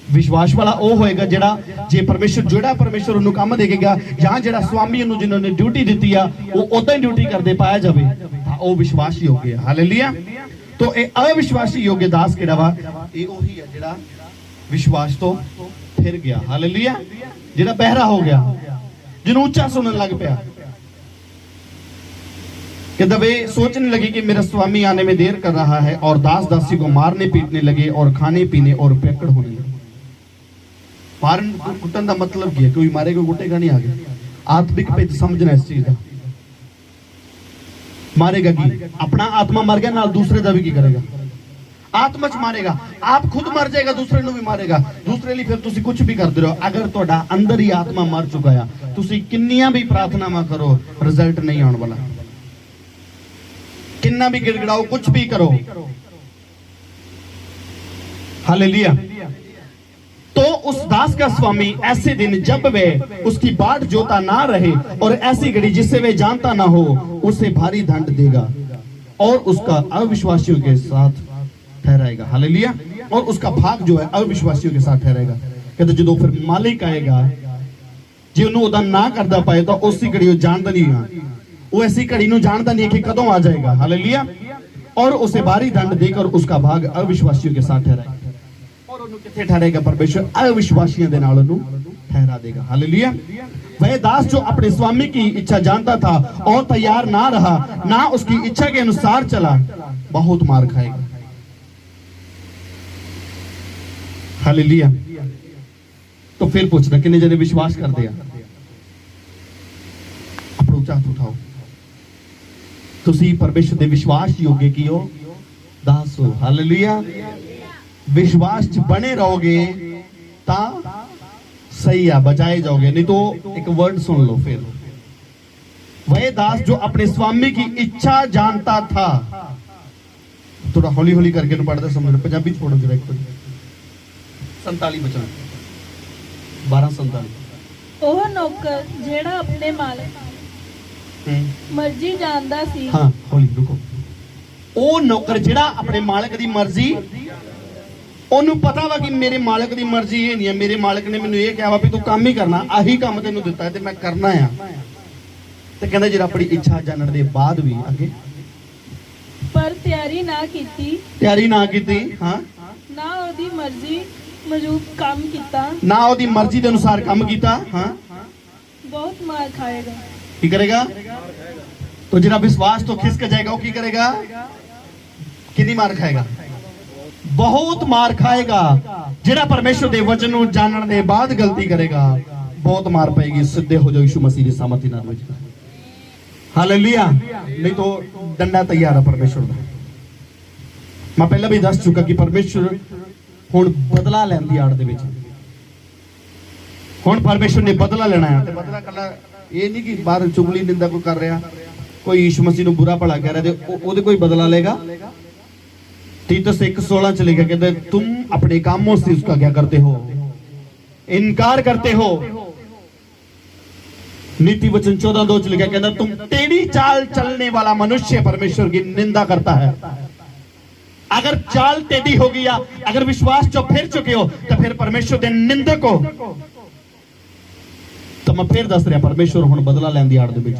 विश्वास वाला वो होएगा जिहड़ा जे परमेश्वर जिहड़ा परमेश्वर उन्हें काम देगा या जिहड़ा स्वामी उन्हें जिन्होंने ड्यूटी दी है वो उदा ही ड्यूटी करते पाया जाए, वो विश्वास योग्य है। हालेलुया। तो ये अविश्वासी योग्य दास किहड़ा वा, ये वही है जिहड़ा विश्वास तो फिर गया। हालेलुया। जिहड़ा बहरा हो गया, जिन्हों ऊंचा सुनन लग पिया, कहता वे सोचने लगे कि मेरा स्वामी आने में देर कर रहा है और दास दासी को मारने पीटने लगे और खाने पीने और पियक्कड़ होने लगे। मारन कुटन का मतलब क्या है? कोई मारेगा कुटेगा नहीं। आगे आत्मिक भेद समझना इस चीज का। मारेगा की अपना आत्मा मर गया, नाल दूसरे का भी की करेगा? आत्मा च मारेगा। आप खुद मर जाएगा, दूसरे को भी मारेगा। दूसरे लिए फिर तुसी कुछ भी करते रहो, अगर तुहाडा अंदर ही आत्मा मर चुका है, तुसी किन्नियां भी प्रार्थना करो, रिजल्ट नहीं आने वाला। किन्ना भी गिड़गिड़ाओ, कुछ भी करो। हालेलुया। तो उस दास का स्वामी ऐसे दिन जब वे उसकी बाट जोता ना रहे और ऐसी घड़ी जिससे वे जानता ना हो, उसे भारी दंड देगा और उसका अविश्वासियों के साथ ठहराएगा। हालेलुया। और उसका भाग जो है अविश्वासियों के साथ ठहराएगा। कहते जो फिर मालिक आएगा, जे उन्होंने उदा ना करता पाए तो उसी घड़ी जानता नहीं है, वो ऐसी घड़ी नु जानता नहीं है कि कदों आ जाएगा। हालेलुया। और उसे भारी दंड देकर उसका भाग अविश्वासियों के साथ ठहराएगा। और उन्हें किथे ठहरेगा? परमेश्वर अविश्वासियों दे नाल उन्हें ठहरा देगा। हालेलुया। वह दास जो अपने स्वामी की इच्छा जानता था और तैयार ना रहा, ना उसकी इच्छा के अनुसार चला, बहुत मार खाएगा। हालेलुया। तो फिर पूछना कितने जने विश्वास कर दिया? अपना ऊंचा हाथ उठाओ। तुसी परमेश्वर दे विश्वास योग्य कियो दास हो। हालेलुया। विश्वास च बने रहोगे ता सही है, बचाए जाओगे, नहीं तो एक वर्ड सुन लो फिर। वह दास जो अपने स्वामी की इच्छा जानता था, थोड़ा हौली हौली करके पढ़ते समझ, पंजाबी छोड़ो जरा। 47 बचन 12:47। ਉਹ ਨੌਕਰ ਜਿਹੜਾ ਆਪਣੇ ਮਾਲਕ ਮਰਜ਼ੀ ਜਾਣਦਾ ਸੀ। हाँ हौली रुको। ਉਹ ਨੌਕਰ ਜਿਹੜਾ ਆਪਣੇ ਮਾਲਕ ਦੀ ਮਰਜ਼ੀ, ਉਹਨੂੰ ਪਤਾ ਵਾ ਕਿ ਮੇਰੇ ਮਾਲਕ ਦੀ ਮਰਜ਼ੀ ਇਹ ਨਹੀਂ ਹੈ, ਮੇਰੇ ਮਾਲਕ ਨੇ ਮੈਨੂੰ ਇਹ ਕਿਹਾ ਵਾ ਵੀ ਤੂੰ ਕੰਮ ਹੀ ਕਰਨਾ, ਆਹੀ ਕੰਮ ਤੈਨੂੰ ਦਿੱਤਾ ਹੈ ਤੇ ਮੈਂ ਕਰਨਾ ਆ। ਤੇ ਕਹਿੰਦਾ ਜਿਹੜਾ ਆਪਣੀ ਇੱਛਾ ਜਾਣਨ ਦੇ ਬਾਅਦ ਵੀ ਅੱਗੇ ਪਰ ਤਿਆਰੀ ਨਾ ਕੀਤੀ, ਤਿਆਰੀ ਨਾ ਕੀਤੀ, ਹਾਂ, ਨਾ ਉਹਦੀ ਮਰਜ਼ੀ ਮਜੂਬ ਕੰਮ ਕੀਤਾ, ਨਾ ਉਹਦੀ ਮਰਜ਼ੀ ਦੇ ਅਨੁਸਾਰ ਕੰਮ ਕੀਤਾ, ਹਾਂ, ਬਹੁਤ ਮਾਰ ਖਾਏਗਾ। ਕੀ ਕਰੇਗਾ? तो जरा विश्वास तो खिसक जाएगा, वो की करेगा? कितनी मार खाएगा? बहुत मार खाएगा। जरा परमेश्वर दे वचन नूं जानन दे बाद गलती करेगा, बहुत मार पाएगी। सीधे हो जाओ यीशु मसीह दी सामर्थी नाल विच। हालेलुया। नहीं तो डंडा तैयार है परमेश्वर दा। मैं पहले भी दस चुका कि परमेश्वर हुण बदला लैण दी आड़ दे विच, हुण परमेश्वर ने बदला लेना है। ते बदला कला ये नहीं कि बाहर चुगली निंदा कोई कर रहा, कोई यीशु मसीह को बुरा भला कह रहा है, ओदे कोई बदला लेगा? तीतुस 1:16 च लिखा, कहते तुम अपने कामों से उसका क्या करते हो? इनकार करते हो। नीति वचन 14:2 च लिखा, कहता तुम टेढ़ी चाल चलने वाला मनुष्य परमेश्वर की निंदा करता है। अगर चाल टेढ़ी हो गया, अगर विश्वास जो फिर चुके हो, तो फिर परमेश्वर के निंदक हो। तो मैं फिर दस रहा, परमेश्वर हुण बदला लैण दी आड़ दे विच,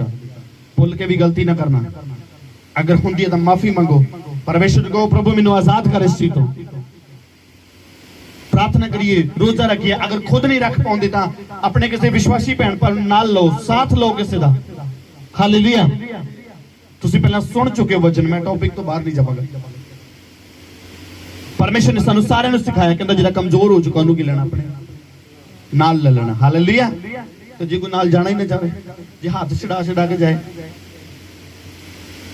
भुल के भी गलती ना करना। अगर हुंदी है तो माफी मांगो, परमेश्वर को कहो प्रभु मैनू आजाद कर इस चीज तो। प्रार्थना करिए, रोजा रखिए। अगर खुद नहीं रख पाउंदे तो अपने किसी विश्वासी भैन भरा नाल लो, साथ लो किसी दा। हालेलुया। तुसीं पहला सुन चुके हो वचन, मैं टॉपिक तो बाहर नहीं जावांगा। परमेश्वर ने सानू सारे नूं सिखाया, कहंदा जिहड़ा कमजोर हो चुका उहनूं की लेना, अपने नाल ले लेना। हालेलुया। तो जे कोई नाल जाना ही ना चाहे, जे हाथ छड़ा छड़ा के जाए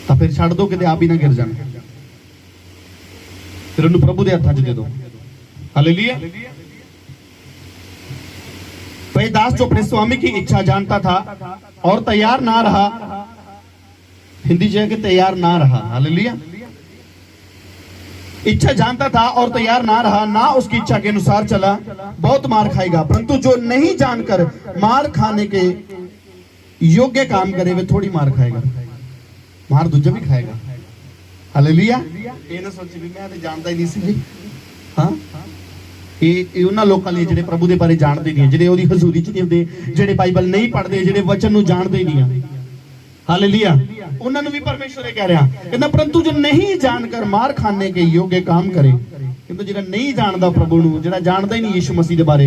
तो फिर छड़ दो, कि आप ही ना गिर जाना, फिर उन्हें प्रभु के हत्थां 'च दे दो। हालेलुया। वही दास जो अपने स्वामी की इच्छा जानता था और तैयार ना रहा, हिंदी जो है कि तैयार ना रहा, हालेलुया, इच्छा जानता था और तैयार ना रहा, ना उसकी इच्छा के अनुसार चला, बहुत मार खाएगा। परंतु जो नहीं जानकर मार खाने के योग्य काम करे वे थोड़ी मार खाएगा, मार दूजा भी खाएगा। हालेलुया। ਇਹ ਨਾ ਸੋਚੀ ਵੀ ਮੈਂ ਤੇ ਜਾਣਦਾ ਹੀ ਨਹੀਂ ਸੀ ਜੀ। ਹਾਂ, ਇਹ ਉਹਨਾਂ ਲੋਕਾਂ ਲਈ ਜਿਹੜੇ ਪ੍ਰਭੂ ਦੇ ਬਾਰੇ ਜਾਣਦੇ ਨਹੀਂ, ਜਿਹੜੇ ਉਹਦੀ ਹਜ਼ੂਰੀ 'ਚ ਨਹੀਂ ਹੁੰਦੇ, ਜਿਹੜੇ ਬਾਈਬਲ ਨਹੀਂ ਪੜ੍ਹਦੇ, ਜਿਹੜੇ ਵਚਨ ਨੂੰ ਜਾਣਦੇ ਹੀ ਨਹੀਂ ਆ। ਹਾਲੇਲੂਇਆ। ਉਹਨਾਂ ਨੂੰ ਵੀ ਪਰਮੇਸ਼ਰ ਇਹ ਕਹਿ ਰਿਹਾ, ਕਹਿੰਦਾ ਪਰੰਤੂ ਜੋ ਨਹੀਂ ਜਾਣकर ਮਾਰ ਖਾਣੇ ਕੇ ਯੋग्य काम करे, ਕਹਿੰਦਾ ਜਿਹੜਾ ਨਹੀਂ ਜਾਣਦਾ ਪ੍ਰਭੂ ਨੂੰ, ਜਿਹੜਾ ਜਾਣਦਾ ਹੀ ਨਹੀਂ ਯਿਸੂ ਮਸੀਹ ਦੇ ਬਾਰੇ,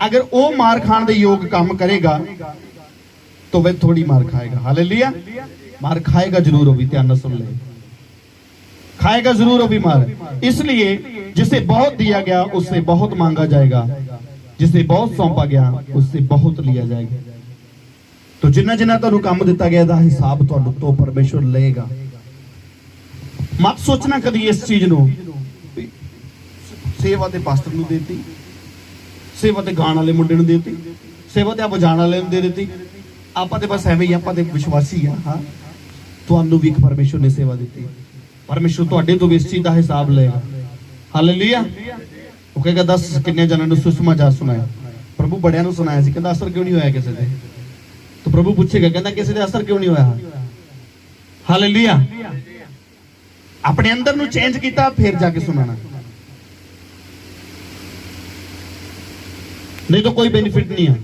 ਅਗਰ ਉਹ ਮਾਰ ਖਾਣ ਦੇ ਯੋਗ ਕੰਮ ਕਰੇਗਾ तो वह थोड़ी मार खाएगा। हालेलुया। मार खाएगा जरूर, वो भी ध्यान सुन ले, खाएगा जरूर वो भी मार। इसलिए जिसे बहुत दिया गया उससे बहुत मांगा जाएगा, जिसे बहुत सौंपा गया उससे बहुत लिया जाएगा। तो जिन्ना जिन्ना तुहानू काम दिता गया दा हिसाब तुहानू तो परमेश्वर लेगा। मत सोचना कदी इस चीज नू सेवा ते पास्टर नू देती, सेवा ते गाण वाले मुंडे नू देती, सेवा ते बजाण वाले नू दे देती, ਆਪਾਂ ਤੇ ਬਸ ਐਵੇਂ ਹੀ, ਆਪਾਂ ਤੇ ਵਿਸ਼ਵਾਸੀ ਆ। ਹਾਂ, ਤੁਹਾਨੂੰ ਵੀ ਇੱਕ ਪਰਮੇਸ਼ਰ ਨੇ ਸੇਵਾ ਦਿੱਤੀ, ਪਰਮੇਸ਼ਰ ਤੁਹਾਡੇ ਤੋਂ ਵੀ ਇਸ ਚੀਜ਼ ਦਾ ਹਿਸਾਬ ਲਏਗਾ। ਹਾਲੇਲੂਇਆ। ਉਹ ਕਹੇਗਾ 10 ਕਿੰਨੇ ਜਣਾਂ ਨੂੰ ਸੁਸਮਾਚਾਰ ਸੁਣਾਇਆ, ਪ੍ਰਭੂ ਬੜਿਆਂ ਨੂੰ ਸੁਣਾਇਆ ਸੀ, ਕਹਿੰਦਾ ਅਸਰ ਕਿਉਂ ਨਹੀਂ ਹੋਇਆ ਕਿਸੇ ਤੇ? ਤਾਂ ਪ੍ਰਭੂ ਪੁੱਛੇਗਾ, ਕਹਿੰਦਾ ਕਿਸੇ ਦੇ ਅਸਰ ਕਿਉਂ ਨਹੀਂ ਹੋਇਆ? ਹਾਲੇਲੂਇਆ। ਆਪਣੇ ਅੰਦਰ ਨੂੰ ਚੇਂਜ ਕੀਤਾ, ਫਿਰ ਜਾ ਕੇ ਸੁਣਾਣਾ, ਨਹੀਂ ਤਾਂ ਕੋਈ ਬੈਨੀਫਿਟ ਨਹੀਂ ਹੈ।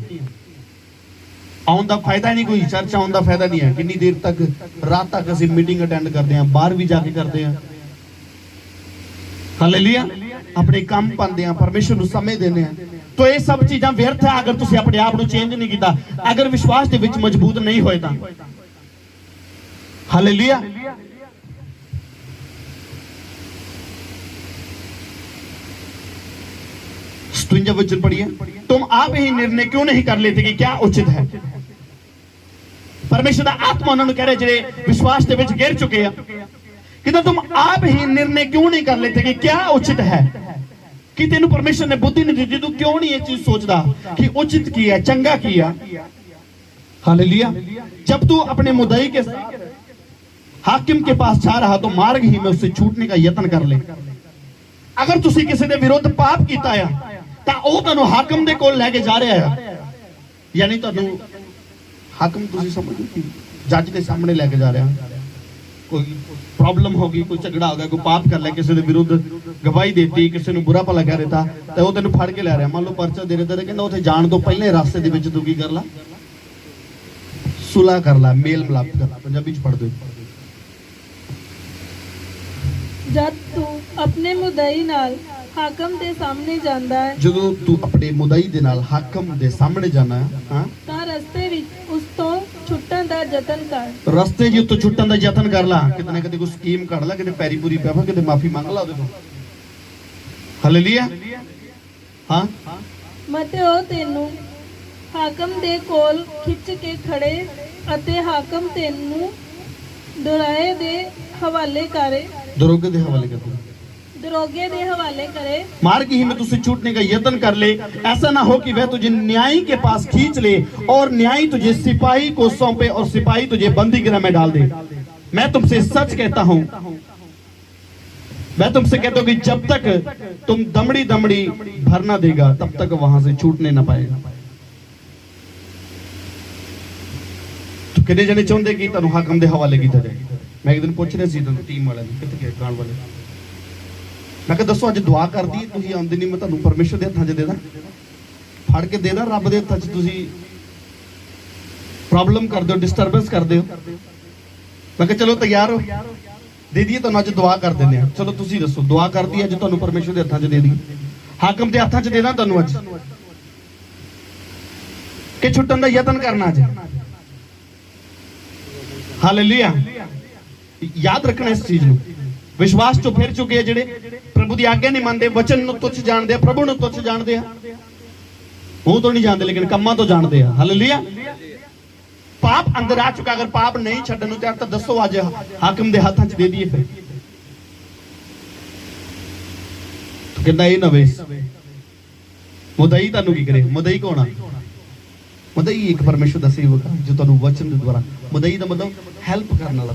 ਆਉਣ ਦਾ ਫਾਇਦਾ ਨਹੀਂ, ਕੋਈ ਚਰਚ ਆਉਣ ਦਾ ਫਾਇਦਾ ਨਹੀਂ ਹੈ। ਕਿੰਨੀ ਦੇਰ ਤੱਕ, ਰਾਤ ਤੱਕ ਅਸੀਂ ਮੀਟਿੰਗ ਅਟੈਂਡ ਕਰਦੇ ਹਾਂ, ਬਾਹਰ ਵੀ ਜਾ ਕੇ ਕਰਦੇ ਹਾਂ। ਹਾਲੇਲੂਇਆ। ਆਪਣੇ ਕੰਮ ਪਾਉਂਦੇ ਹਾਂ, ਪਰਮੇਸ਼ਰ ਨੂੰ ਸਮੇਂ ਦਿੰਦੇ ਹਾਂ। तो ये सब चीज़ां व्यर्थ है अगर तुसी अपने आप को चेंज नहीं किया, अगर विश्वास के विच मजबूत नहीं होए तां। हालेलुया। वचन पढ़िए, तुम आप ही निर्णय क्यों नहीं कर लेते कि क्या उचित है। परमेश्वर दा आत्मा उन्होंने कह रहे जिहड़े विश्वास के विच गिर चुके हैं कि तुम आप ही निर्णय क्यों नहीं कर लेते कि क्या उचित है। कि तेनू परमेश्वर ने बुद्धि नहीं दी, तू क्यों नहीं ये चीज सोचता कि उचित की है, चंगा किया। हालेलुया। जब तू अपने मुद्दई के साथ हाकिम के पास जा रहा तो मार्ग ही में उससे छूटने का यत्न कर ले। अगर तुसी किसी के विरुद्ध पाप कीता है ਤਾਂ ਉਹ ਤੁਹਾਨੂੰ ਹਾਕਮ ਦੇ ਕੋਲ ਲੈ ਕੇ ਜਾ ਰਿਹਾ ਹੈ, ਯਾਨੀ ਤੁਹਾਨੂੰ ਹਾਕਮ ਤੁਸੀਂ ਸਮਝੋ ਕਿ ਜੱਜ ਦੇ ਸਾਹਮਣੇ ਲੈ ਕੇ ਜਾ ਰਿਹਾ। ਕੋਈ ਪ੍ਰੋਬਲਮ ਹੋ ਗਈ, ਕੋਈ ਝਗੜਾ ਹੋ ਗਿਆ, ਕੋਈ ਪਾਪ ਕਰ ਲਿਆ, ਕਿਸੇ ਦੇ ਵਿਰੁੱਧ ਗਵਾਹੀ ਦਿੱਤੀ, ਕਿਸੇ ਨੂੰ ਬੁਰਾ ਭਲਾ ਕਹਿ ਦਿੱਤਾ, ਤੇ ਉਹ ਤੈਨੂੰ ਫੜ ਕੇ ਲੈ ਰਿਹਾ। ਮੰਨ ਲਓ ਪਰਚਾ ਦੇ ਰਿਹਾ, ਕਹਿੰਦਾ ਉੱਥੇ ਜਾਣ ਤੋਂ ਪਹਿਲੇ ਰਸਤੇ ਦੇ ਵਿੱਚ ਤੂੰ ਕੀ ਕਰ ਲਾ, ਸੁਲਾ ਕਰ ਲਾ, ਮੇਲ ਮਿਲਾਪ ਕਰ ਲਾ। ਪੰਜਾਬੀ ਚ ਪੜ੍ਹ ਦਿਓ। जब तू अपने मुद्दई नाल हाकम दे सामने जांदा है, ਜਦੋਂ ਤੂੰ ਆਪਣੇ ਮੁਦਈ ਦੇ ਨਾਲ ਹਾਕਮ ਦੇ ਸਾਹਮਣੇ ਜਾਣਾ ਹੈ, ਹਾਂ, ਤਾਂ ਰਸਤੇ ਵਿੱਚ ਉਸ ਤੋਂ ਛੁੱਟਣ ਦਾ ਯਤਨ ਕਰ। ਰਸਤੇ ਜੀ ਉੱਤੋਂ ਛੁੱਟਣ ਦਾ ਯਤਨ ਕਰ ਲਾ। ਕਿਤੇ ਨਾ ਕਿਤੇ ਕੋਈ ਸਕੀਮ ਕੱਢ ਲਾ, ਕਿਤੇ ਪੈਰੀ ਪੂਰੀ ਪੈ ਪਾ, ਕਿਤੇ ਮਾਫੀ ਮੰਗ ਲਾ ਉਹਦੇ ਤੋਂ। ਹਾਲੇਲੂਇਆ। ਹਾਂ, ਮਤੇ ਉਹ ਤੈਨੂੰ ਹਾਕਮ ਦੇ ਕੋਲ ਖਿੱਚ ਕੇ ਖੜੇ ਅਤੇ ਹਾਕਮ ਤੈਨੂੰ ਦੁਰਾਏ ਦੇ ਹਵਾਲੇ ਕਰੇ, दरोगे के हवाले कर दो, दरोगे दे हवाले करे। मार्ग ही में तुझसे छूटने का यत्न कर ले। ऐसा ना हो कि वह तुझे न्यायी के पास खींच ले और न्यायी तुझे सिपाही को सौंपे और सिपाही तुझे बंदी गृह में डाल दे। मैं तुमसे सच कहता हूं, मैं तुमसे कहता हूं कि जब तक तुम दमड़ी दमड़ी भर ना देगा तब तक वहां से छूटने ना पाएगा। तो कितने जने चाहते कि तुहानू हाकम दे हवाले किया जाए। मैं एक दिन पूछ रहा सी टीम वाले कितने गए गाण वाले, मैं कहा दसो अज दुआ कर दी, तुसीं आंदे नहीं, मैं तुहानू परमेश्वर दे हत्थां 'च दे दा, फड़ के दे दा, रब दे हत्थां 'च तुसीं प्रॉब्लम कर दो, डिस्टर्बेंस कर दो। मैं कहा चलो तैयार हो, दे दिए तुहानू, अज दुआ कर देने। चलो तुसीं दसो दुआ कर दी, अज तुहानू परमेश्वर दे हत्थां 'च दे दी, हाकम दे हत्थां 'च दे दा तुहानू अज, कि छुट्टन दा यतन करना अज। हालेलुया। याद रखना इस चीज ਨੂੰ। विश्वास चो फिर चुके हैं जेडे प्रभु की आज्ञा नहीं मानते, वचन ਨੂੰ तुच्छ जानते, प्रभु ਨੂੰ तुच्छ जानते हैं, वो तो नहीं जानते लेकिन कम्मा तो जानते हैं। हालेलुया। पाप अंदर आ चुका, अगर पाप नहीं छड्डण ਨੂੰ ਤਿਆਰ ਤਾਂ ਦੱਸੋ ਅੱਜ ਹਾਕਮ ਦੇ ਹੱਥਾਂ 'ਚ ਦੇ ਦਈਏ। ਫਿਰ ਕਹਿੰਦਾ ਇਹ ਨਾ ਵੇ ਮੁਦਈ ਤੁਹਾਨੂੰ ਕੀ ਕਰੇ। ਮੁਦਈ ਕੌਣ ਆ? ਮਦਈ ਇੱਕ ਪਰਮੇਸ਼ਰ ਦਾ ਸੇਵਕ ਆ ਜੋ ਤੁਹਾਨੂੰ ਵਚਨ ਦੇ ਦੁਆਰਾ, ਮਦਈ ਦਾ ਮਤਲਬ ਹੈਲਪ ਕਰਨ ਵਾਲਾ,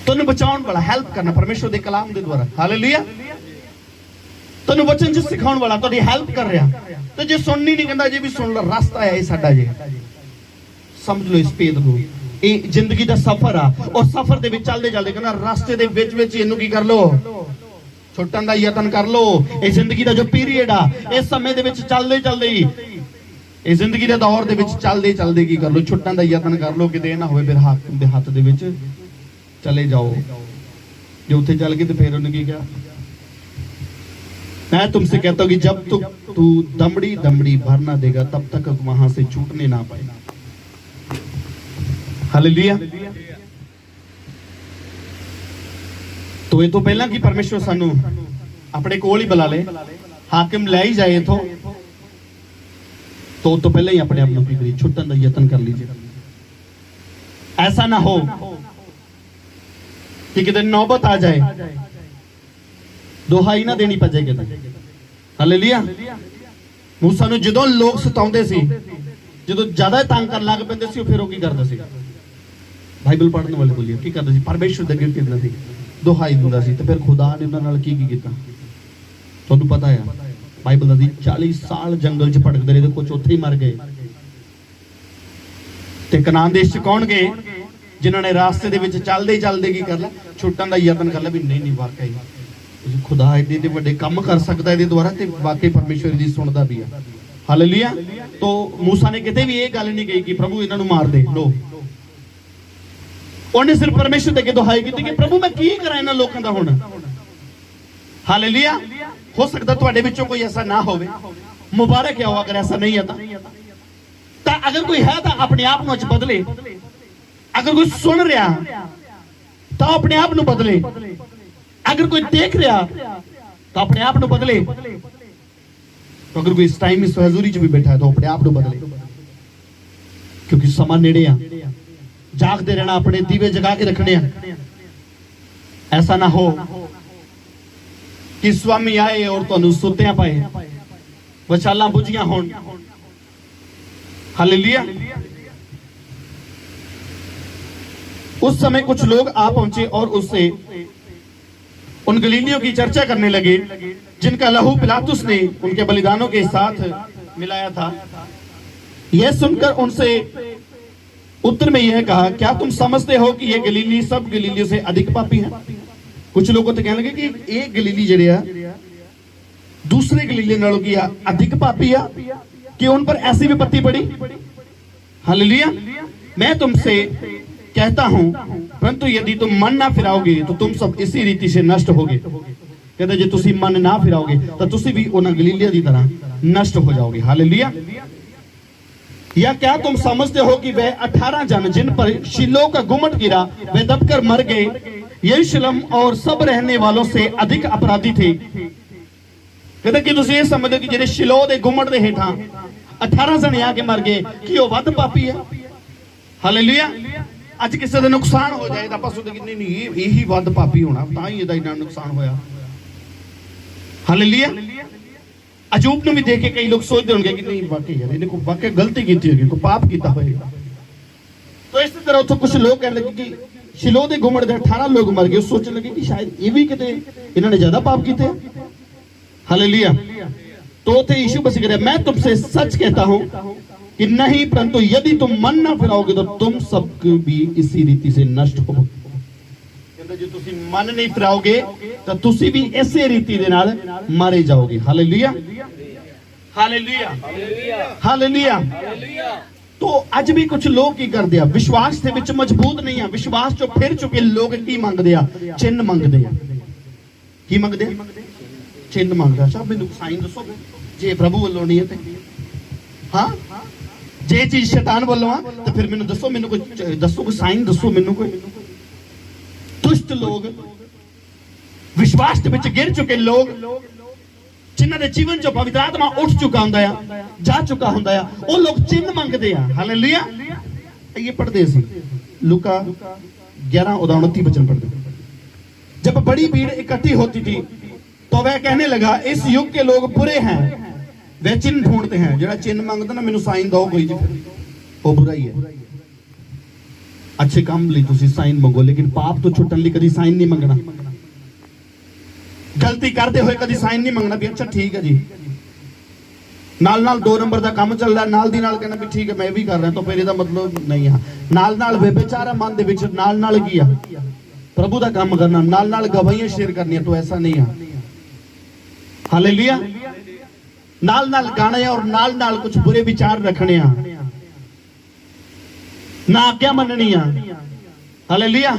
ਤੁਹਾਨੂੰ ਬਚਾਉਣ ਵਾਲਾ, ਹੈਲਪ ਕਰਨਾ ਪਰਮੇਸ਼ਰ ਦੇ ਕਲਾਮ ਦੇ ਦੁਆਰਾ। ਹਾਲੇਲੂਇਆ। ਤੁਹਾਨੂੰ ਵਚਨ ਚ ਸਿਖਾਉਣ ਵਾਲਾ, ਤੁਹਾਡੀ ਹੈਲਪ ਕਰ ਰਿਹਾ। ਤੇ ਜੇ ਸੁਣਨੀ ਨਹੀਂ, ਕਹਿੰਦਾ ਜੇ ਵੀ ਸੁਣ ਲਾ, ਰਸਤਾ ਹੈ ਇਹ ਸਾਡਾ, ਜੇ ਸਮਝ ਲਓ ਇਸ ਭੇਦ ਨੂੰ। ਇਹ ਜ਼ਿੰਦਗੀ ਦਾ ਸਫ਼ਰ ਆ, ਔਰ ਸਫ਼ਰ ਦੇ ਵਿੱਚ ਚੱਲਦੇ ਚੱਲਦੇ ਕਹਿੰਦਾ ਰਸਤੇ ਦੇ ਵਿੱਚ ਵਿੱਚ ਇਹਨੂੰ ਕੀ ਕਰ ਲਓ, ਛੁੱਟਣ ਦਾ ਯਤਨ ਕਰ ਲਓ। ਇਹ ਜ਼ਿੰਦਗੀ ਦਾ ਜੋ ਪੀਰੀਅਡ ਆ, ਇਸ ਸਮੇਂ ਦੇ ਵਿੱਚ ਚੱਲਦੇ ਚੱਲਦੇ ਹੀ, ਇਹ ਜ਼ਿੰਦਗੀ ਦੇ ਦੌਰ ਦੇ ਵਿੱਚ ਚੱਲਦੇ ਚੱਲਦੇ ਕੀ ਕਰ ਲਓ, ਛੁੱਟਣ ਦਾ ਯਤਨ ਕਰ ਲਓ, ਕਿਤੇ ਇਹ ਨਾ ਹੋਵੇ ਫਿਰ ਹਾਕਮ ਦੇ ਹੱਥ ਦੇ ਵਿੱਚ ਚਲੇ ਜਾਓ। ਜੇ ਉੱਥੇ ਚੱਲ ਗਏ ਤੇ ਫਿਰ ਉਹਨੇ ਕੀ ਕਿਹਾ, मैं तुमसे कहता हूं कि जब तक तू दमड़ी दमड़ी भर ना देगा तब तक वहां से छूटने ना पाएगा। हालेलुया। तो ये तो पहला कि परमेश्वर सानू अपने कोल ही बुला ले, हाकिम ले ही जाए इथों, तो पहले ही अपने आप को की करिए, छुटन का यत्न कर लीजिए। ऐसा ना हो कि कितने नौबत आ जाए, ਦੁਹਾਈ ਨਾ ਦੇਣੀ ਪਜੇ ਕਿਤੇ। ਹਾਲੇਲੂਇਆ। ਮੂਸਾ ਨੂੰ ਜਦੋਂ ਲੋਕ ਸਤਾਉਂਦੇ ਸੀ, ਜਦੋਂ ਜ਼ਿਆਦਾ ਤੰਗ ਕਰਨ ਲੱਗ ਪੈਂਦੇ ਸੀ, ਫਿਰ ਉਹ ਕੀ ਕਰਦਾ ਸੀ? ਬਾਈਬਲ ਪੜ੍ਹਨ ਵਾਲੇ ਬੋਲਿਓ ਕੀ ਕਰਦਾ ਸੀ? ਪਰਮੇਸ਼ਰ ਦੇ ਅੱਗੇ ਕਹਿੰਦਾ ਸੀ, ਦੁਹਾਈ ਦਿੰਦਾ ਸੀ। ਤੇ ਫਿਰ ਖੁਦਾ ਨੇ ਉਹਨਾਂ ਨਾਲ ਕੀ ਕੀਤਾ ਤੁਹਾਨੂੰ ਪਤਾ ਆ। ਬਾਈਬਲ ਦਾ 40 ਸਾਲ ਜੰਗਲ 'ਚ ਭਟਕਦੇ ਰਹੇ ਤੇ ਕੁਝ ਉੱਥੇ ਹੀ ਮਰ ਗਏ। ਤੇ ਕਨਾਨ ਦੇਸ਼ 'ਚ ਕੌਣ ਗਏ? ਜਿਨ੍ਹਾਂ ਨੇ ਰਾਸਤੇ ਦੇ ਵਿੱਚ ਚੱਲਦੇ ਚੱਲਦੇ ਕੀ ਕਰ ਲਿਆ, ਛੁੱਟਣ ਦਾ ਯਤਨ ਕਰ ਲਿਆ ਵੀ ਨਹੀਂ ਵਾਕਈ खुदा एडे वड्डे काम कर सकता है द्वारा, ते वाकई परमेश्वर जी सुनता भी है। हालेलुया। तो मूसा ने किते भी ये गल नहीं कही कि प्रभु इन्हां नूं मार दे, लो उन्हें सिर्फ परमेश्वर दे के दुहाई की कि प्रभु मैं की करा इन्हां लोकां दा हुण। हालेलुया। हो सकदा तुहाडे विचों कोई ऐसा ना होवे, मुबारक है अगर ऐसा नहीं है तां अगर कोई है तां अपने आप नूं अच बदले। अगर कोई सुन रहा तां अपने आप नूं बदले। अगर कोई देख रहा तो अपने आप को बदले। तो अगर कोई इस टाइम इस हजूरी च भी बैठा है तो अपने आप को बदले, क्योंकि समा नेड़े आ। जागते रहना, अपने दीवे जगा के रखने। ऐसा ना हो कि स्वामी आए और तुहानू सुत्या पाए, वचाला बुझियां होण। हालेलुया। उस समय कुछ लोग आ पहुंचे और उससे उन गलीलियों की चर्चा करने लगे जिनका लहू पिलातुस ने उनके बलिदानों के साथ मिलाया था। यह सुनकर उनसे उत्तर में यह कहा, क्या तुम समझते हो कि ये गलीली सब गलीलियों से अधिक पापी हैं? कुछ लोगों तो कहने लगे कि एक गलीली जड़े है दूसरे गलीली नालों की अधिक पापी है कि उन पर ऐसी विपत्ति पड़ी। हालेलुया। मैं तुमसे कहता हूं परंतु यदि तुम मन ना फिराओगे तो तुम सब इसी रीति से नष्ट होगे। कहते जे तुसी मन ना फिराओगे तो तुसी भी उन गलीलिया की तरह नष्ट हो जाओगे। हालेलुया। या क्या तुम समझते हो कि वह 18 जन जिन पर शिलो का गुम्मट गिरा वे दबकर मर गए, यरूशलेम और सब रहने वालों से अधिक अपराधी थे? कहते कि तुसी ये समझदे कि जेडे शिलो दे गुम्मट दे हेठां 18 जने आके मर गए कि वो वध पापी है? हालेलुया। ਅੱਜ ਕਿਸੇ ਦਾ ਨੁਕਸਾਨ ਹੋ ਜਾਏ ਤਾਂ ਆਪਾਂ ਸੋਚਦੇ ਕਿ ਨਹੀਂ ਇਹੀ ਵੱਧ ਪਾਪੀ ਹੋਣਾ, ਤਾਂ ਹੀ ਇਹਦਾ ਇੰਨਾ ਨੁਕਸਾਨ ਹੋਇਆ। ਹਾਲੇਲੂਇਆ। ਅਯੂਬ ਨੂੰ ਵੀ ਦੇਖ ਕੇ ਕਈ ਲੋਕ ਸੋਚਦੇ ਹੋਣਗੇ ਕਿ ਨਹੀਂ ਵਾਕਈ ਯਾਰ ਇਹਨੇ ਕੋਈ ਵਾਕਈ ਗਲਤੀ ਕੀਤੀ ਹੋਗੀ, ਕੋਈ ਪਾਪ ਕੀਤਾ ਹੋਵੇਗਾ। तो इस तरह उत्थों कुछ लोग कहने लगे कि शिलो दे गुम्मट दे 18 लोग मर गए। सोचने लगे कि शायद ये भी किते इन्होंने ज्यादा पाप किए। हालेलुया। तो थे यीशु मसीह कह रहे, मैं तुमसे सच कहता हूं कि नहीं, परंतु यदि तुम मन ना फिराओगे तो तुम सब भी इसी रीति से नष्ट हो। कहते जो तुसी मन नहीं फिराओगे तो तुसी भी इसी रीति दे नाल मारे जाओगे। हालेलुया। हालेलुया। हालेलुया। तो अज भी कुछ लोग की करते हैं, विश्वास के विच मजबूत नहीं है, विश्वास चो फिर चुके लोग की मंगते हैं, चिन्ह मंगते हैं। की मंगते हैं? चिन्ह मंगते। अच्छा मैनू साइन दसो जे प्रभु वालों नहीं है तो। हाँ जे चीज शैतान वालों आ तो फिर मैनू दसो, मैनू कोई दसो, कोई साइन दसो मैनू कोई। दुष्ट लोग, विश्वास के विच गिर चुके लोग, जिन्हां दे जीवन चो पवित्र आत्मा उठ चुका हुंदा है, जा चुका हुंदा है, वो लोग चिन्ह मंगते हैं। हालेलुया। ये पढ़ते सी लूका 11:29 वचन पढ़ते। जब बड़ी भीड़ इकट्ठी होती थी तो वह कहने लगा, इस युग के लोग बुरे हैं, वे चिन्ह ढूंढते हैं, जो चिन्ह मांगता ना मैनू साइन दो कोई जी, वो बुरा ही है। अच्छे काम ਲਈ ਤੁਸੀਂ ਸਾਈਨ ਮੰਗੋ, लेकिन पाप तो छुटन ਲਈ कभी साइन नहीं मंगना। गलती करते हुए कभी साइन नहीं मंगना भी अच्छा ठीक है जी, नाल नाल 2 नंबर का काम चल रहा, नाल दी नाल कहना भी ठीक है मैं भी कर रहा, तो फिर ਇਹਦਾ मतलब नहीं है। नाल नाल बेबेचारा मन ਦੇ ਵਿੱਚ नाल नाल ਕੀ ਆ प्रभु ਦਾ ਕੰਮ करना, नाल नाल गवाहियां शेयर करनी, तो ऐसा नहीं है। हालेलुया। नाल नाल गाने और नाल नाल कुछ बुरे विचार रखने ना आज्ञा मननी आ। हालेलुया।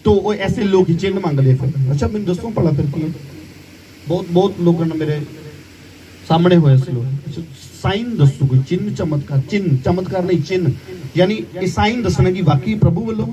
तो वो ऐसे लोग ही चिन्ह मांगते फिर। अच्छा मैं दसो भला फिर की बहुत बहुत लोगों ने मेरे सामने हुए इस लोग साइन दसो कोई चिन्ह चमत्कार, चिन्ह चमत्कार नहीं चिन्ह, यानी ये साइन दसना कि वाकई प्रभु वालों